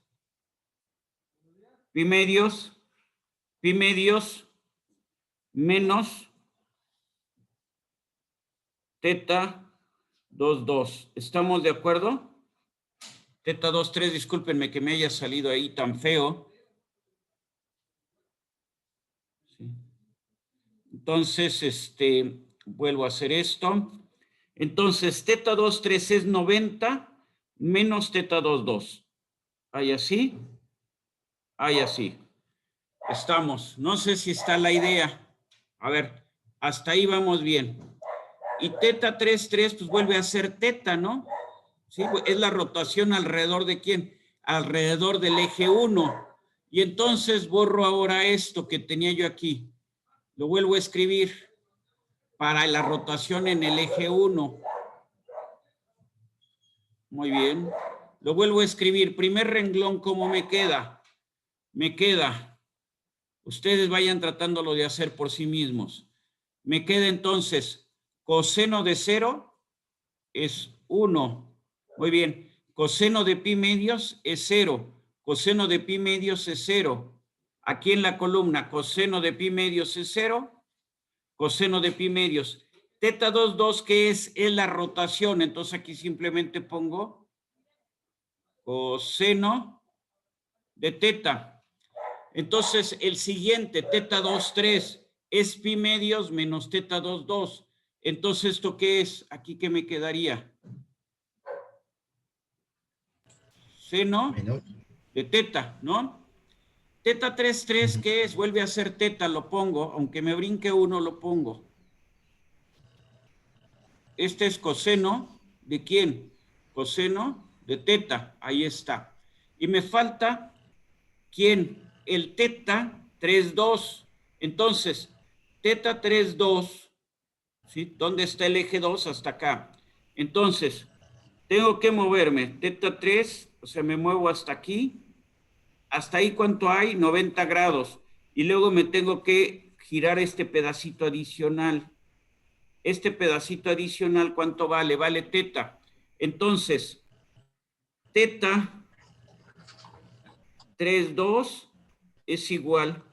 pi medios menos teta 2, 2. ¿Estamos de acuerdo? Teta 2, 3, discúlpenme que me haya salido ahí tan feo. Sí. Entonces, vuelvo a hacer esto. Entonces, teta 2, 3 es 90 menos teta 2, 2. ¿Hay así? Hay así. Estamos. No sé si está la idea. A ver, hasta ahí vamos bien. Y teta 3, 3, pues vuelve a ser teta, ¿no? Sí, es la rotación alrededor de ¿quién? Alrededor del eje 1. Y entonces borro ahora esto que tenía yo aquí. Lo vuelvo a escribir para la rotación en el eje 1. Muy bien. Lo vuelvo a escribir. Primer renglón, ¿cómo me queda? Me queda. Ustedes vayan tratándolo de hacer por sí mismos. Me queda entonces coseno de 0 es 1. Muy bien. Coseno de pi medios es 0. Coseno de pi medios es 0. Aquí en la columna, coseno de pi medios es 0. Coseno de pi medios. Teta 2, 2, ¿qué es? Es la rotación. Entonces aquí simplemente pongo coseno de teta. Entonces el siguiente, teta 2, 3, es pi medios menos teta 2, 2. Entonces, ¿esto qué es? Aquí, ¿qué me quedaría? Seno Menor. de teta, ¿no? Teta 3, 3, ¿qué es? Vuelve a ser teta, lo pongo. Aunque me brinque uno, lo pongo. Este es coseno de ¿quién? Coseno de teta. Ahí está. Y me falta, ¿quién? El teta 3, 2. Entonces, teta 3, 2, ¿sí? ¿Dónde está el eje 2? Hasta acá. Entonces, tengo que moverme. Teta 3, o sea, me muevo hasta aquí. Hasta ahí, ¿cuánto hay? 90 grados. Y luego me tengo que girar este pedacito adicional. Este pedacito adicional, ¿cuánto vale? Vale teta. Entonces, teta 3, 2 es igual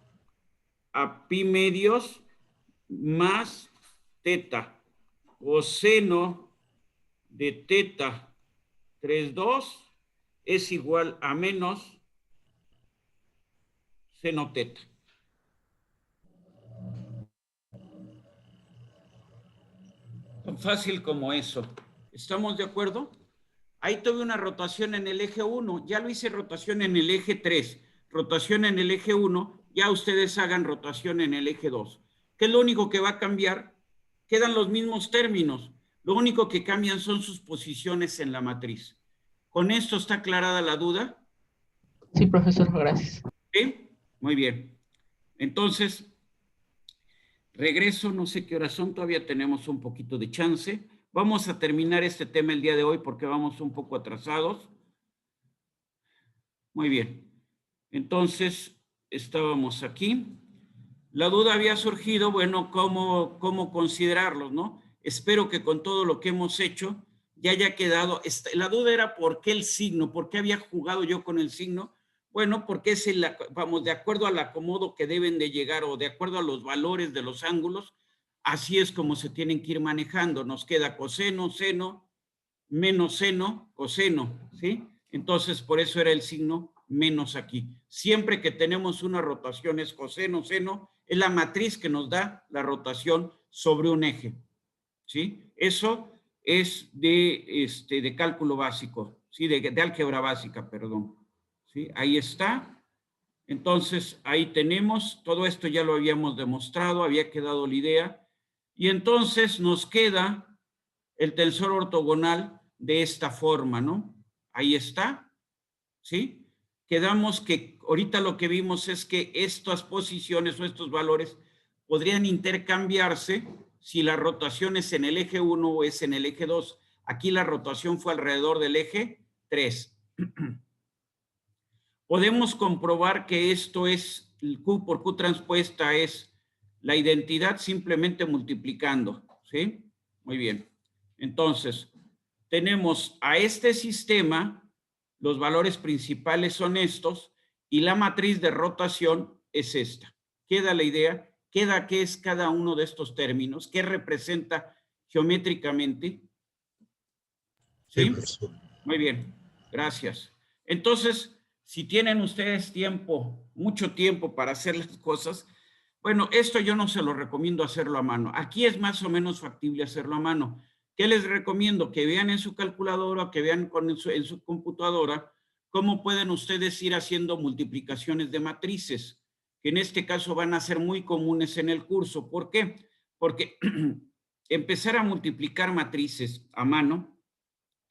a pi medios más teta. Coseno de teta 3, 2 es igual a menos seno teta. Tan fácil como eso. ¿Estamos de acuerdo? Ahí tuve una rotación en el eje 1. Ya lo hice rotación en el eje 3. Rotación en el eje 1. Ya ustedes hagan rotación en el eje 2. ¿Qué es lo único que va a cambiar? Quedan los mismos términos. Lo único que cambian son sus posiciones en la matriz. ¿Con esto está aclarada la duda? Sí, profesor, gracias. ¿Sí? Muy bien. Entonces, regreso, no sé qué horas son, todavía tenemos un poquito de chance. Vamos a terminar este tema el día de hoy porque vamos un poco atrasados. Muy bien. Entonces, estábamos aquí. La duda había surgido, bueno, ¿cómo considerarlos, no? Espero que con todo lo que hemos hecho ya haya quedado. La duda era por qué el signo, por qué había jugado yo con el signo. Bueno, porque es vamos, de acuerdo al acomodo que deben de llegar o de acuerdo a los valores de los ángulos, así es como se tienen que ir manejando. Nos queda coseno, seno, menos seno, coseno, ¿sí? Entonces, por eso era el signo menos aquí. Siempre que tenemos una rotación es coseno, seno, es la matriz que nos da la rotación sobre un eje, ¿sí? Eso es de cálculo básico, ¿sí? De álgebra básica, perdón, ¿sí? Ahí está. Entonces, ahí tenemos, todo esto ya lo habíamos demostrado, había quedado la idea, y entonces nos queda el tensor ortogonal de esta forma, ¿no? Ahí está, ¿sí? Quedamos que ahorita lo que vimos es que estas posiciones o estos valores podrían intercambiarse si la rotación es en el eje 1 o es en el eje 2. Aquí la rotación fue alrededor del eje 3. Podemos comprobar que esto es, el Q por Q transpuesta es la identidad simplemente multiplicando, ¿sí? Muy bien. Entonces, tenemos a este sistema, los valores principales son estos, y la matriz de rotación es esta. ¿Queda la idea? ¿Queda qué es cada uno de estos términos? ¿Qué representa geométricamente? Sí, ¿Sí? profesor. Muy bien, gracias. Entonces, si tienen ustedes tiempo, mucho tiempo para hacer las cosas, bueno, esto yo no se lo recomiendo hacerlo a mano. Aquí es más o menos factible hacerlo a mano. ¿Qué les recomiendo? Que vean en su calculadora, que vean en su computadora, cómo pueden ustedes ir haciendo multiplicaciones de matrices, que en este caso van a ser muy comunes en el curso. ¿Por qué? Porque empezar a multiplicar matrices a mano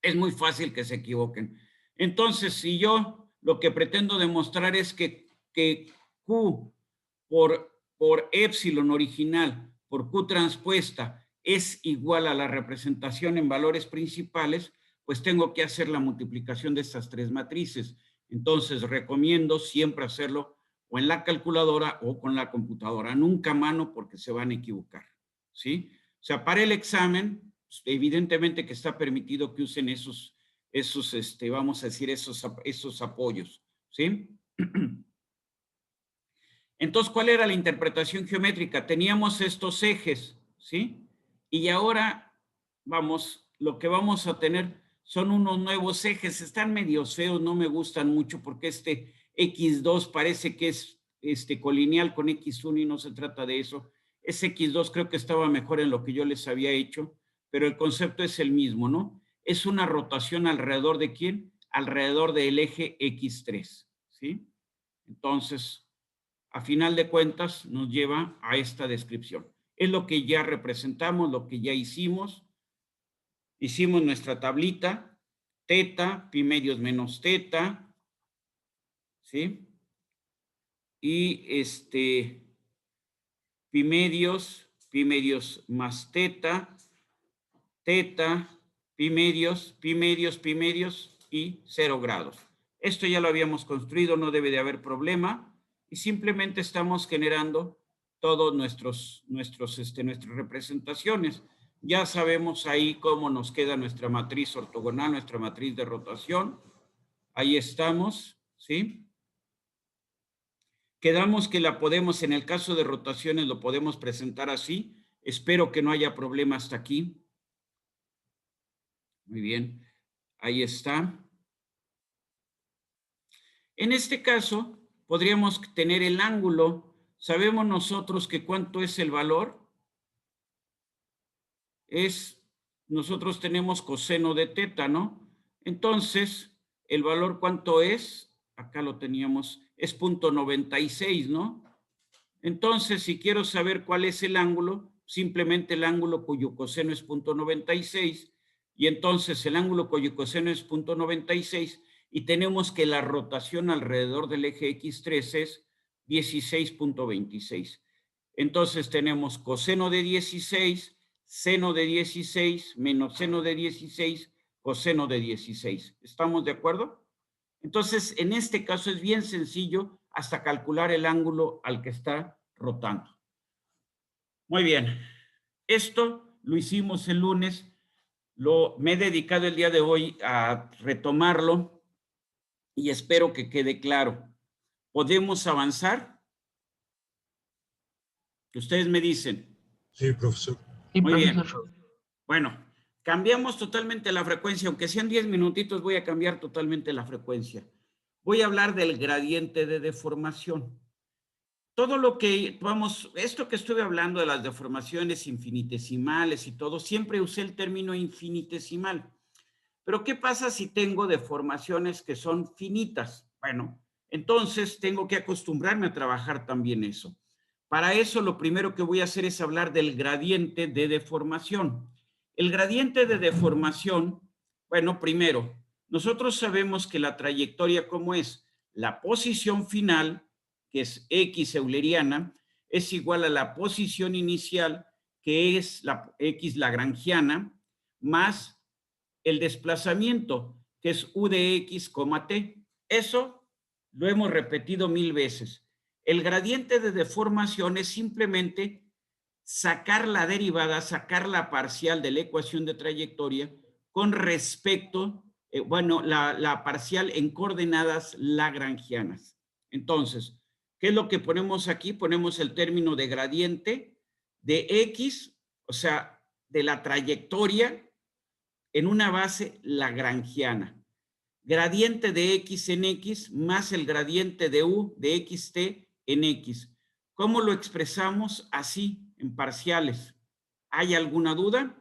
es muy fácil que se equivoquen. Entonces, si yo lo que pretendo demostrar es que Q por epsilon original por Q transpuesta es igual a la representación en valores principales, pues tengo que hacer la multiplicación de estas tres matrices. Entonces, recomiendo siempre hacerlo o en la calculadora o con la computadora, nunca a mano porque se van a equivocar, ¿sí? O sea, para el examen, evidentemente que está permitido que usen esos vamos a decir, esos apoyos, ¿sí? Entonces, ¿cuál era la interpretación geométrica? Teníamos estos ejes, ¿sí? Y ahora, lo que vamos a tener son unos nuevos ejes. Están medio feos, no me gustan mucho porque este X2 parece que es colineal con X1 y no se trata de eso. Ese X2 creo que estaba mejor en lo que yo les había hecho, pero el concepto es el mismo, ¿no? Es una rotación alrededor de ¿quién? Alrededor del eje X3, ¿sí? Entonces, a final de cuentas, nos lleva a esta descripción. Es lo que ya representamos, lo que ya hicimos. Hicimos nuestra tablita, teta, pi medios menos teta, ¿sí? Y pi medios más teta, teta, pi medios y 0 grados. Esto ya lo habíamos construido, no debe de haber problema. Y simplemente estamos generando todas nuestras representaciones. Ya sabemos ahí cómo nos queda nuestra matriz ortogonal, nuestra matriz de rotación. Ahí estamos, ¿sí? Quedamos que la podemos, en el caso de rotaciones, lo podemos presentar así. Espero que no haya problema hasta aquí. Muy bien, ahí está. En este caso, podríamos tener el ángulo. ¿Sabemos nosotros que cuánto es el valor? Nosotros tenemos coseno de teta, ¿no? Entonces, ¿el valor cuánto es? Acá lo teníamos, es 0.96, ¿no? Entonces, si quiero saber cuál es el ángulo, simplemente el ángulo cuyo coseno es 0.96, y entonces el ángulo cuyo coseno es 0.96, y tenemos que la rotación alrededor del eje X3 es 16.26. Entonces tenemos coseno de 16, seno de 16, menos seno de 16, coseno de 16. ¿Estamos de acuerdo? Entonces, en este caso es bien sencillo hasta calcular el ángulo al que está rotando. Muy bien. Esto lo hicimos el lunes. Me he dedicado el día de hoy a retomarlo y espero que quede claro. ¿Podemos avanzar? Que ustedes me dicen. Sí, profesor. Sí, Muy bien. profesor. Bueno, cambiamos totalmente la frecuencia. Aunque sean 10 minutitos, voy a cambiar totalmente la frecuencia. Voy a hablar del gradiente de deformación. Todo lo que, esto que estuve hablando de las deformaciones infinitesimales y todo, siempre usé el término infinitesimal. Pero ¿qué pasa si tengo deformaciones que son finitas? Bueno, entonces tengo que acostumbrarme a trabajar también eso. Para eso lo primero que voy a hacer es hablar del gradiente de deformación. El gradiente de deformación, bueno, primero, nosotros sabemos que la trayectoria, ¿cómo es? La posición final, que es X euleriana, es igual a la posición inicial, que es la X lagrangiana, más el desplazamiento, que es U de X, T. Eso lo hemos repetido 1000 veces. El gradiente de deformación es simplemente sacar la derivada, sacar la parcial de la ecuación de trayectoria con respecto, bueno, la parcial en coordenadas lagrangianas. Entonces, ¿qué es lo que ponemos aquí? Ponemos el término de gradiente de X, o sea, de la trayectoria en una base lagrangiana. Gradiente de X en X más el gradiente de U de XT en X. ¿Cómo lo expresamos? Así, en parciales. ¿Hay alguna duda?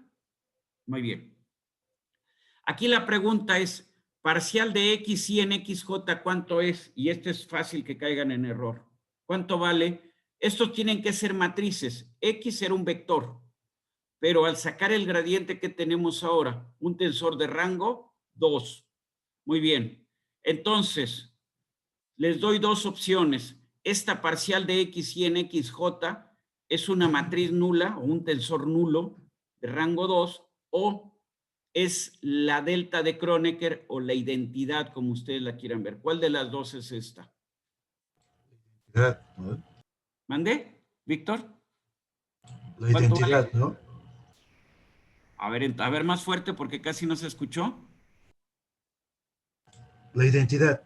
Muy bien. Aquí la pregunta es, parcial de XY en XJ, ¿cuánto es? Y esto es fácil que caigan en error. ¿Cuánto vale? Estos tienen que ser matrices. X era un vector, pero al sacar el gradiente que tenemos ahora, un tensor de rango 2. Muy bien. Entonces, les doy dos opciones. Esta parcial de XY en XJ es una matriz nula o un tensor nulo de rango 2 o es la delta de Kronecker o la identidad, como ustedes la quieran ver. ¿Cuál de las dos es esta? ¿No? ¿Mandé, Víctor? La identidad, ¿no? A ver más fuerte porque casi no se escuchó. La identidad.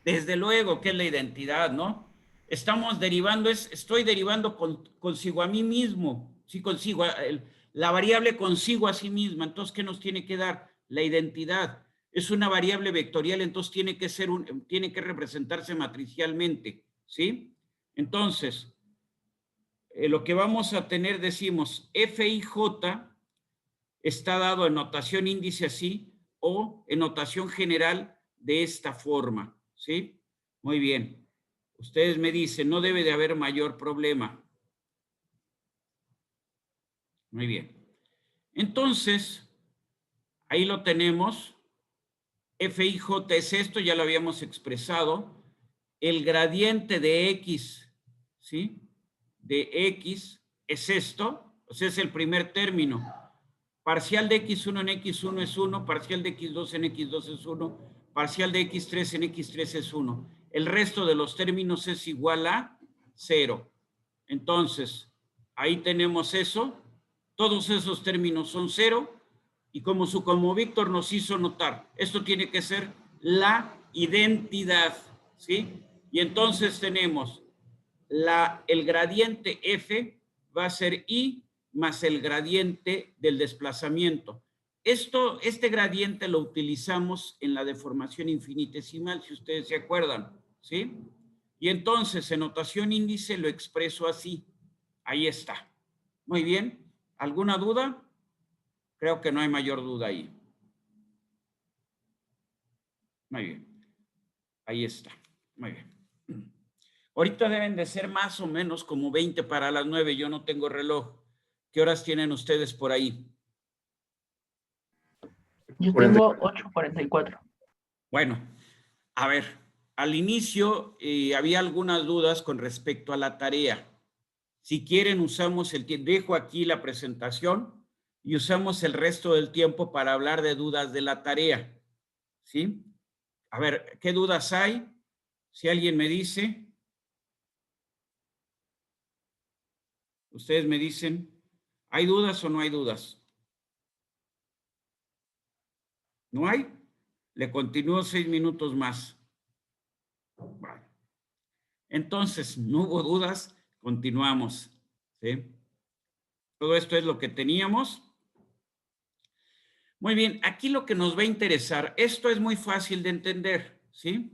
Desde luego que es la identidad, ¿no? Estamos derivando, estoy derivando consigo a mí mismo, sí, consigo, la variable consigo a sí misma. Entonces, ¿qué nos tiene que dar? La identidad. Es una variable vectorial, entonces tiene que representarse matricialmente, ¿sí? Entonces, lo que vamos a tener, decimos, F y J está dado en notación índice así o en notación general de esta forma, ¿sí? Muy bien. Ustedes me dicen, no debe de haber mayor problema. Muy bien. Entonces, ahí lo tenemos. F y J es esto, ya lo habíamos expresado. El gradiente de X, ¿sí? De X es esto, o sea, es el primer término. Parcial de X1 en X1 es 1, parcial de X2 en X2 es 1, parcial de X3 en X3 es 1. El resto de los términos es igual a 0. Entonces, ahí tenemos eso. Todos esos términos son 0. Y como Víctor nos hizo notar, esto tiene que ser la identidad, ¿sí? Y entonces tenemos el gradiente F va a ser I más el gradiente del desplazamiento. Este gradiente lo utilizamos en la deformación infinitesimal, si ustedes se acuerdan, ¿sí? Y entonces en notación índice lo expreso así. Ahí está. Muy bien. ¿Alguna duda? Creo que no hay mayor duda ahí. Muy bien. Ahí está. Muy bien. Ahorita deben de ser más o menos como 20 para las 9. Yo no tengo reloj. ¿Qué horas tienen ustedes por ahí? Yo tengo 8:44. Bueno, a ver, al inicio había algunas dudas con respecto a la tarea. Si quieren, usamos el tiempo. Dejo aquí la presentación y usamos el resto del tiempo para hablar de dudas de la tarea. ¿Sí? A ver, ¿qué dudas hay? Si alguien me dice. Ustedes me dicen, ¿hay dudas o no hay dudas? ¿No hay? Le continúo 6 minutos más. Vale. Entonces, no hubo dudas, continuamos. ¿Sí? Todo esto es lo que teníamos. Muy bien, aquí lo que nos va a interesar, esto es muy fácil de entender, ¿sí?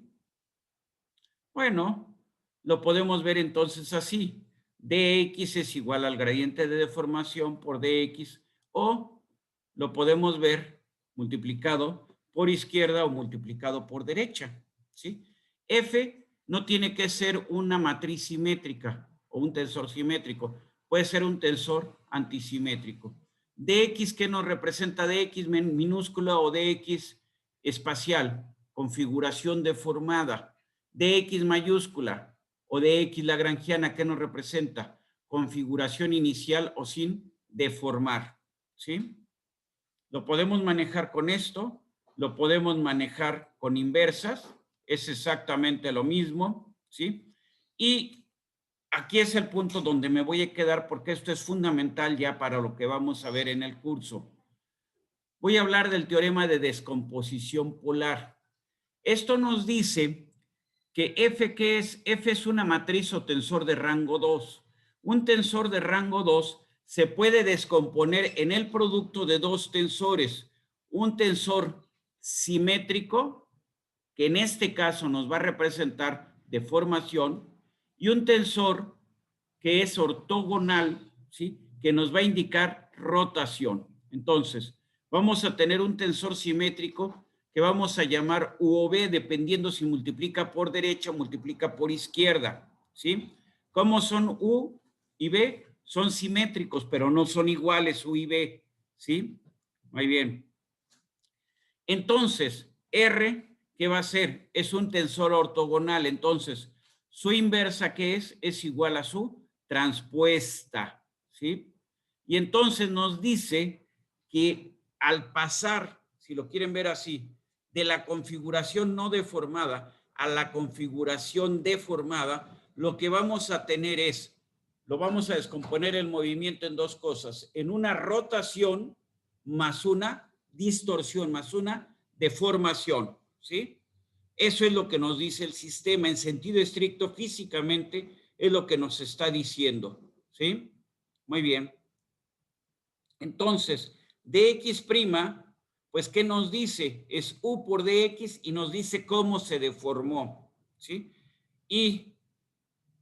Bueno, lo podemos ver entonces así. dx es igual al gradiente de deformación por dx, o lo podemos ver multiplicado por izquierda o multiplicado por derecha, ¿sí? F no tiene que ser una matriz simétrica o un tensor simétrico, puede ser un tensor antisimétrico. Dx, ¿qué nos representa? Dx minúscula o dx espacial, configuración deformada. Dx mayúscula o dx lagrangiana, ¿qué nos representa? Configuración inicial o sin deformar, ¿sí? Lo podemos manejar con esto, lo podemos manejar con inversas, es exactamente lo mismo, ¿sí? Y aquí es el punto donde me voy a quedar porque esto es fundamental ya para lo que vamos a ver en el curso. voy a hablar del teorema de descomposición polar. Esto nos dice que F, ¿qué es? F es una matriz o tensor de rango 2. Un tensor de rango 2 se puede descomponer en el producto de dos tensores. Un tensor simétrico, que en este caso nos va a representar deformación, y un tensor que es ortogonal, ¿sí?, que nos va a indicar rotación. Entonces, vamos a tener un tensor simétrico que vamos a llamar U o V, dependiendo si multiplica por derecha o multiplica por izquierda, ¿sí? ¿Cómo son U y V? Son simétricos, pero no son iguales U y V, ¿sí? Muy bien. Entonces, R, ¿qué va a ser? Es un tensor ortogonal, entonces, su inversa, ¿qué es? Es igual a su transpuesta, ¿sí? Y entonces nos dice que al pasar, si lo quieren ver así, de la configuración no deformada a la configuración deformada, lo que vamos a tener es, lo vamos a descomponer el movimiento en dos cosas, en una rotación más una distorsión, más una deformación, ¿sí? Eso es lo que nos dice el sistema en sentido estricto, físicamente es lo que nos está diciendo, ¿sí? Muy bien. Entonces, dx', pues, ¿qué nos dice? Es U por dx y nos dice cómo se deformó, ¿sí? Y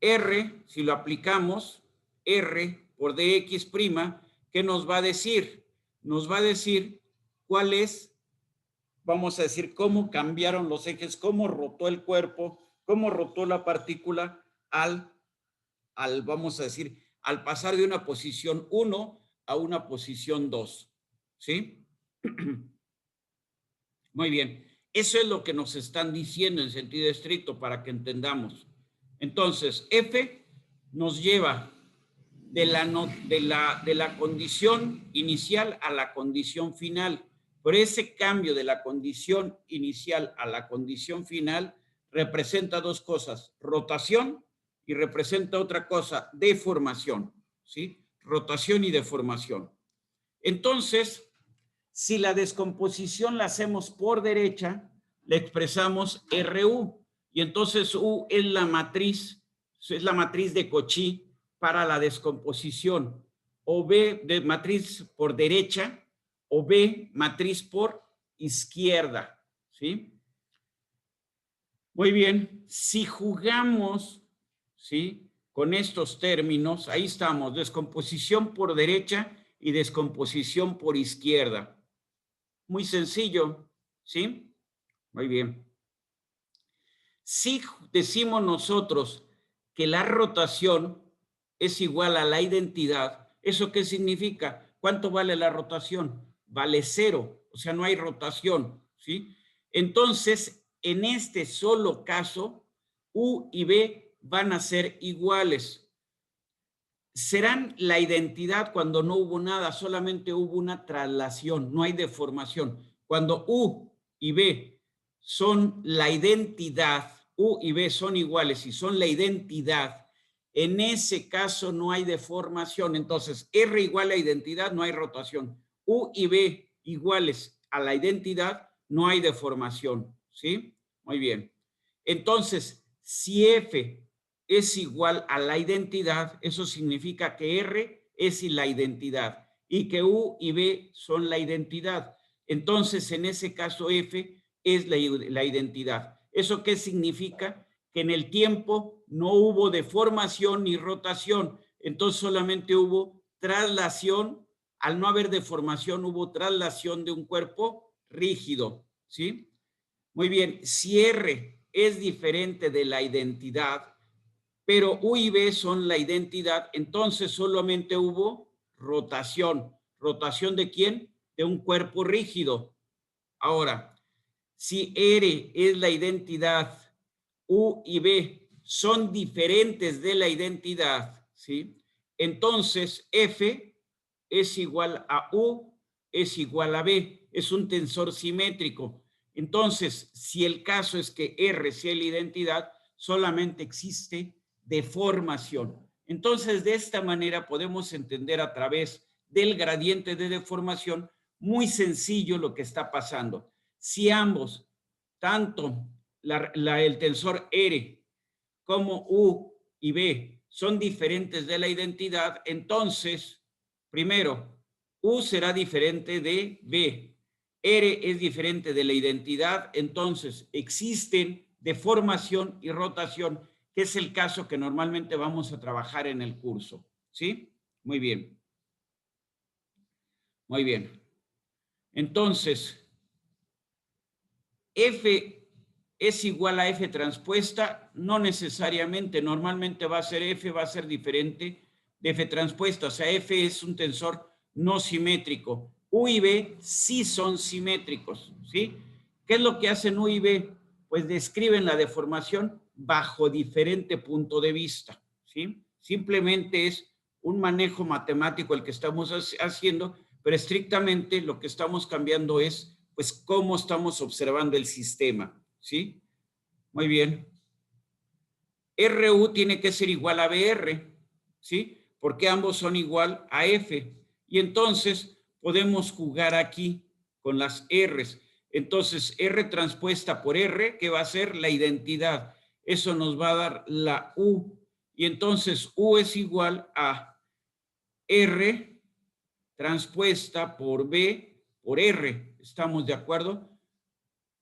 R, si lo aplicamos, R por dx', ¿qué nos va a decir? Nos va a decir cuál es, vamos a decir, cómo cambiaron los ejes, cómo rotó el cuerpo, cómo rotó la partícula vamos a decir, al pasar de una posición 1 a una posición 2, ¿sí? Muy bien, eso es lo que nos están diciendo en sentido estricto para que entendamos. Entonces, F nos lleva de la condición inicial a la condición final. Pero ese cambio de la condición inicial a la condición final representa dos cosas, rotación y representa otra cosa, deformación, ¿sí? Rotación y deformación. Entonces, si la descomposición la hacemos por derecha, le expresamos RU, y entonces U es la matriz de Cauchy para la descomposición, o B de matriz por derecha, o B matriz por izquierda, ¿sí? Muy bien, si jugamos, ¿sí?, con estos términos, ahí estamos, descomposición por derecha y descomposición por izquierda. Muy sencillo, ¿sí? Muy bien. Si decimos nosotros que la rotación es igual a la identidad, ¿eso qué significa? ¿Cuánto vale la rotación? Vale 0, o sea, no hay rotación, ¿sí? Entonces, en este solo caso, U y B van a ser iguales. Serán la identidad cuando no hubo nada, solamente hubo una traslación, no hay deformación. Cuando U y B son la identidad, U y B son iguales y son la identidad, en ese caso no hay deformación. Entonces, R igual a identidad, no hay rotación. U y B iguales a la identidad, no hay deformación, ¿sí? Muy bien. Entonces, si F es igual a la identidad, eso significa que R es la identidad y que U y B son la identidad. Entonces, en ese caso, F es la identidad. ¿Eso qué significa? Que en el tiempo no hubo deformación ni rotación, entonces solamente hubo traslación. Al no haber deformación, hubo traslación de un cuerpo rígido, ¿sí? Muy bien, si R es diferente de la identidad, pero U y B son la identidad, entonces solamente hubo rotación. ¿Rotación de quién? De un cuerpo rígido. Ahora, si R es la identidad, U y B son diferentes de la identidad, ¿sí? Entonces, F es igual a U, es igual a B, es un tensor simétrico. Entonces, si el caso es que R sea la identidad, solamente existe deformación. Entonces, de esta manera podemos entender a través del gradiente de deformación muy sencillo lo que está pasando. Si ambos, tanto el tensor R como U y B son diferentes de la identidad, entonces, primero, U será diferente de B. R es diferente de la identidad, entonces existen deformación y rotación, que es el caso que normalmente vamos a trabajar en el curso. ¿Sí? Muy bien. Muy bien. Entonces, F es igual a F transpuesta, no necesariamente, normalmente va a ser F, va a ser diferente de F transpuesta, o sea, F es un tensor no simétrico. U y B sí son simétricos, ¿sí? ¿Qué es lo que hacen U y B? Pues describen la deformación bajo diferente punto de vista, ¿sí? Simplemente es un manejo matemático el que estamos haciendo, pero estrictamente lo que estamos cambiando es, pues, cómo estamos observando el sistema, ¿sí? Muy bien. RU tiene que ser igual a BR, ¿sí? Porque ambos son igual a F. Y entonces podemos jugar aquí con las R's. Entonces, R transpuesta por R, que va a ser la identidad. Eso nos va a dar la U. Y entonces U es igual a R transpuesta por B por R. ¿Estamos de acuerdo?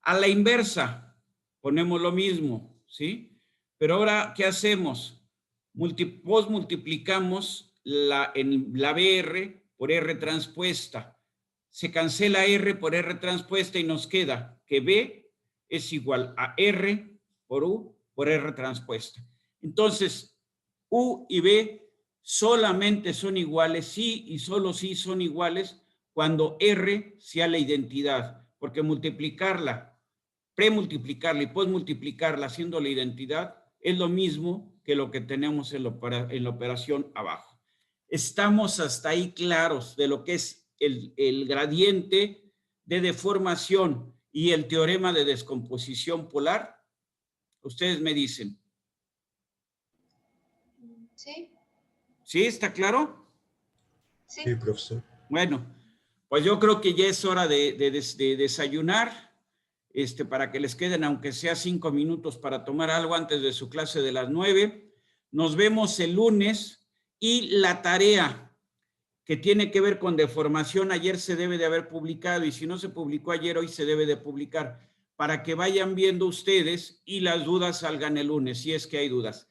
A la inversa, ponemos lo mismo, ¿sí? Pero ahora, ¿qué hacemos? Multiplicamos la BR por R transpuesta. Se cancela R por R transpuesta y nos queda que B es igual a R por U por R transpuesta. Entonces, U y B solamente son iguales, sí y solo sí son iguales cuando R sea la identidad, porque multiplicarla, premultiplicarla y posmultiplicarla haciendo la identidad es lo mismo que lo que tenemos en la operación abajo. ¿Estamos hasta ahí claros de lo que es el gradiente de deformación y el teorema de descomposición polar? Ustedes me dicen. Sí, ¿Sí? ¿Está claro? sí. Sí, profesor. Bueno, pues yo creo que ya es hora de desayunar, para que les queden aunque sea 5 minutos para tomar algo antes de su clase de las 9. Nos vemos el lunes y la tarea que tiene que ver con deformación ayer se debe de haber publicado y si no se publicó ayer, hoy se debe de publicar para que vayan viendo ustedes y las dudas salgan el lunes, si es que hay dudas.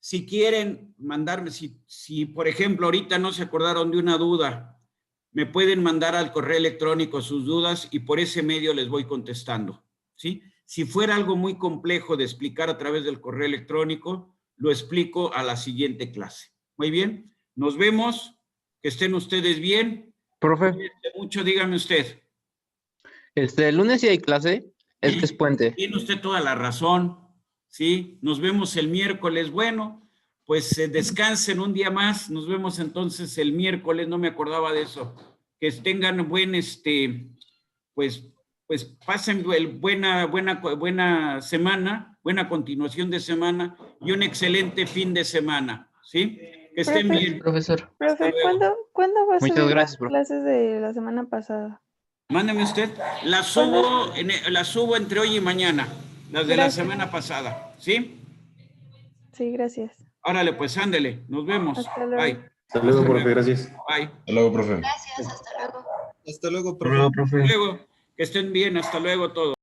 Si quieren mandarme, si por ejemplo ahorita no se acordaron de una duda, me pueden mandar al correo electrónico sus dudas y por ese medio les voy contestando, ¿sí? Si fuera algo muy complejo de explicar a través del correo electrónico, lo explico a la siguiente clase. Muy bien, nos vemos, que estén ustedes bien. Profe, Cuídense mucho, dígame usted. el lunes sí hay clase, es que es puente. Tiene usted toda la razón, ¿sí? Nos vemos el miércoles. Bueno, pues descansen un día más. Nos vemos entonces el miércoles. No me acordaba de eso. Que tengan buen, pues pasen buena semana, buena continuación de semana y un excelente fin de semana, ¿sí? Que estén Profe. bien. Profesor, Profe, luego. ¿cuándo va a Muchas subir gracias, las profe. clases de la semana pasada? Mándeme usted. Las subo entre hoy y mañana, las de la Gracias. semana pasada, ¿sí? Sí, gracias. Órale, pues ándele. Nos vemos. Hasta luego. Bye. Hasta luego, profe, gracias. Bye. Hasta luego, profe. Gracias, hasta luego. Hasta luego, Hasta luego, profe. profe. Hasta luego. Que estén bien. Hasta luego todos.